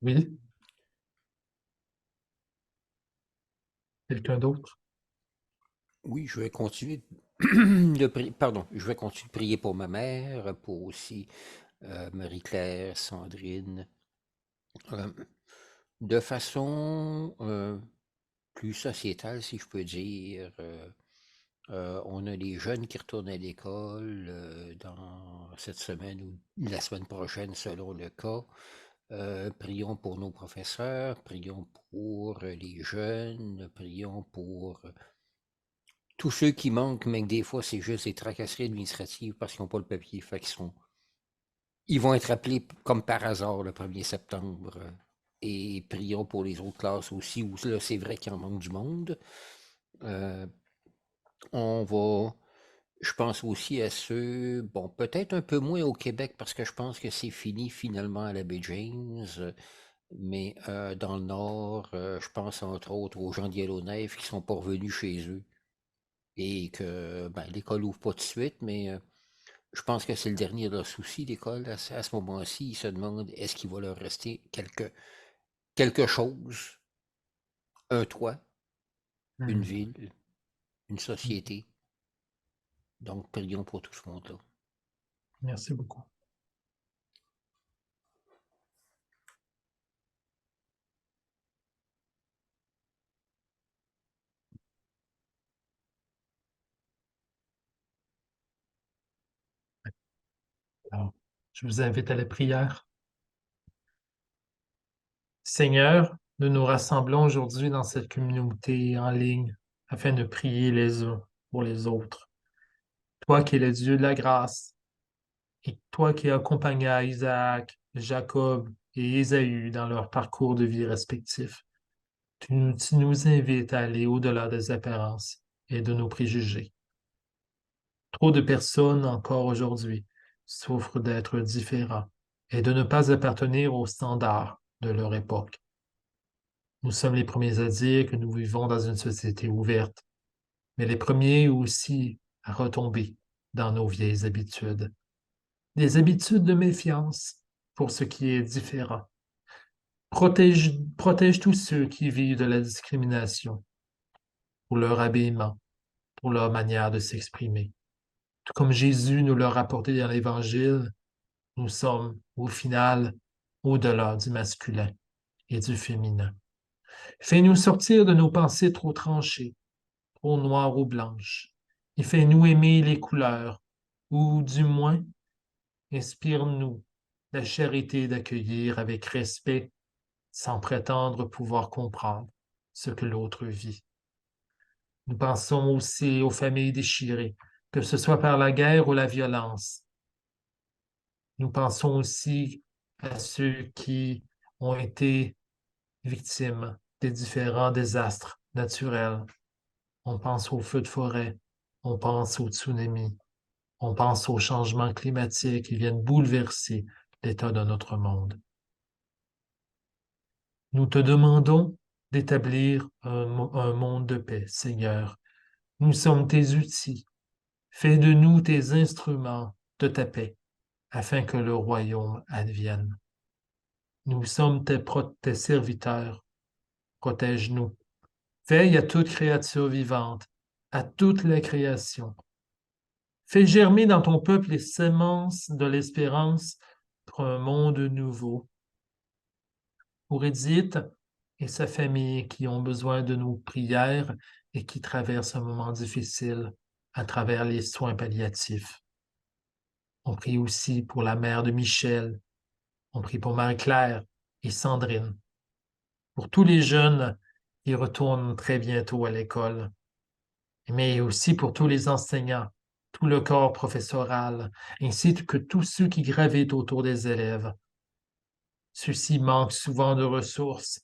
Oui, quelqu'un d'autre? Oui, je vais continuer pardon, je vais continuer de prier pour ma mère, pour aussi Marie-Claire, Sandrine, euh, de façon plus sociétale, si je peux dire. On a les jeunes qui retournent à l'école dans cette semaine ou la semaine prochaine, selon le cas. Prions pour nos professeurs, prions pour les jeunes, prions pour tous ceux qui manquent, mais que des fois, c'est juste des tracasseries administratives parce qu'ils n'ont pas le papier. Fait ils vont être appelés comme par hasard le 1er septembre. Et prions pour les autres classes aussi, où là, c'est vrai qu'il en manque du monde. On va... Je pense aussi à ceux, bon, peut-être un peu moins au Québec parce que je pense que c'est fini finalement à la baie James, mais dans le Nord, je pense entre autres aux gens de Yellowknife qui sont pas revenus chez eux et que ben, l'école ouvre pas tout de suite, mais je pense que c'est le dernier de leurs soucis, l'école. À ce moment-ci, ils se demandent est-ce qu'il va leur rester quelque chose, un toit, une ville, une société. Donc, prions pour tout ce monde-là. Merci beaucoup. Alors, je vous invite à la prière. Seigneur, nous nous rassemblons aujourd'hui dans cette communauté en ligne afin de prier les uns pour les autres. Toi qui es le Dieu de la grâce, et toi qui accompagnas Isaac, Jacob et Ésaü dans leur parcours de vie respectifs, tu nous invites à aller au-delà des apparences et de nos préjugés. Trop de personnes encore aujourd'hui souffrent d'être différents et de ne pas appartenir aux standards de leur époque. Nous sommes les premiers à dire que nous vivons dans une société ouverte, mais les premiers aussi à retomber dans nos vieilles habitudes. Des habitudes de méfiance pour ce qui est différent. Protège tous ceux qui vivent de la discrimination pour leur habillement, pour leur manière de s'exprimer. Tout comme Jésus nous l'a rapporté dans l'Évangile, nous sommes, au final, au-delà du masculin et du féminin. Fais-nous sortir de nos pensées trop tranchées, trop noires ou blanches, et fais-nous aimer les couleurs, ou du moins, inspire-nous la charité d'accueillir avec respect, sans prétendre pouvoir comprendre ce que l'autre vit. Nous pensons aussi aux familles déchirées, que ce soit par la guerre ou la violence. Nous pensons aussi à ceux qui ont été victimes des différents désastres naturels. On pense aux feux de forêt, on pense aux tsunamis, on pense aux changements climatiques qui viennent bouleverser l'état de notre monde. Nous te demandons d'établir un monde de paix, Seigneur. Nous sommes tes outils. Fais de nous tes instruments de ta paix, afin que le royaume advienne. Nous sommes tes serviteurs. Protège-nous. Veille à toute créature vivante, à toute la création. Fais germer dans ton peuple les semences de l'espérance pour un monde nouveau. Pour Edith et sa famille qui ont besoin de nos prières et qui traversent un moment difficile, à travers les soins palliatifs. On prie aussi pour la mère de Michel. On prie pour Marie-Claire et Sandrine. Pour tous les jeunes qui retournent très bientôt à l'école. Mais aussi pour tous les enseignants, tout le corps professoral, ainsi que tous ceux qui gravitent autour des élèves. Ceux-ci manquent souvent de ressources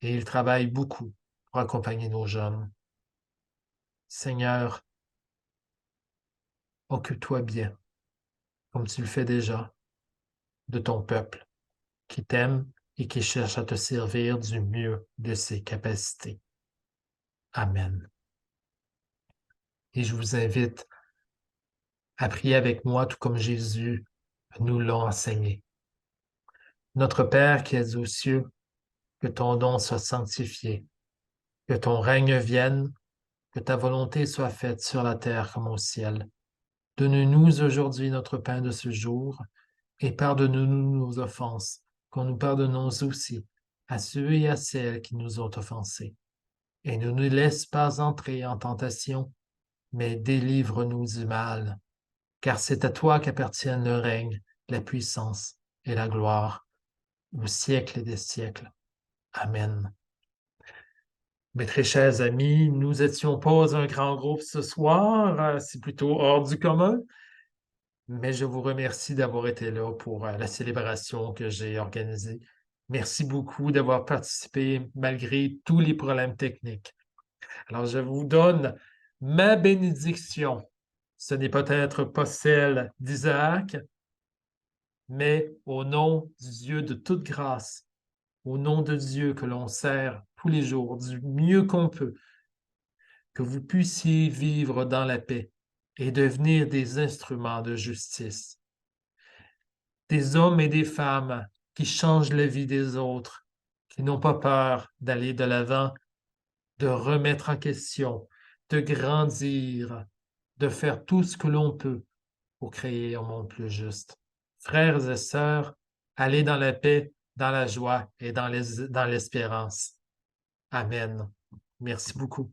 et ils travaillent beaucoup pour accompagner nos jeunes. Seigneur, occupe-toi bien, comme tu le fais déjà, de ton peuple qui t'aime et qui cherche à te servir du mieux de ses capacités. Amen. Et je vous invite à prier avec moi, tout comme Jésus nous l'a enseigné. Notre Père qui es aux cieux, que ton nom soit sanctifié, que ton règne vienne, que ta volonté soit faite sur la terre comme au ciel. Donne-nous aujourd'hui notre pain de ce jour, et pardonne-nous nos offenses, qu'on nous pardonnons aussi à ceux et à celles qui nous ont offensés. Et ne nous laisse pas entrer en tentation, mais délivre-nous du mal. Car c'est à toi qu'appartiennent le règne, la puissance et la gloire, au siècle des siècles. Amen. Mes très chers amis, nous n'étions pas un grand groupe ce soir, c'est plutôt hors du commun, mais je vous remercie d'avoir été là pour la célébration que j'ai organisée. Merci beaucoup d'avoir participé malgré tous les problèmes techniques. Alors, je vous donne ma bénédiction. Ce n'est peut-être pas celle d'Isaac, mais au nom du Dieu de toute grâce, au nom de Dieu que l'on sert tous les jours du mieux qu'on peut, que vous puissiez vivre dans la paix et devenir des instruments de justice, des hommes et des femmes qui changent la vie des autres, qui n'ont pas peur d'aller de l'avant, de remettre en question, de grandir, de faire tout ce que l'on peut pour créer un monde plus juste. Frères et sœurs, allez dans la paix, dans la joie et dans l'espérance. Amen. Merci beaucoup.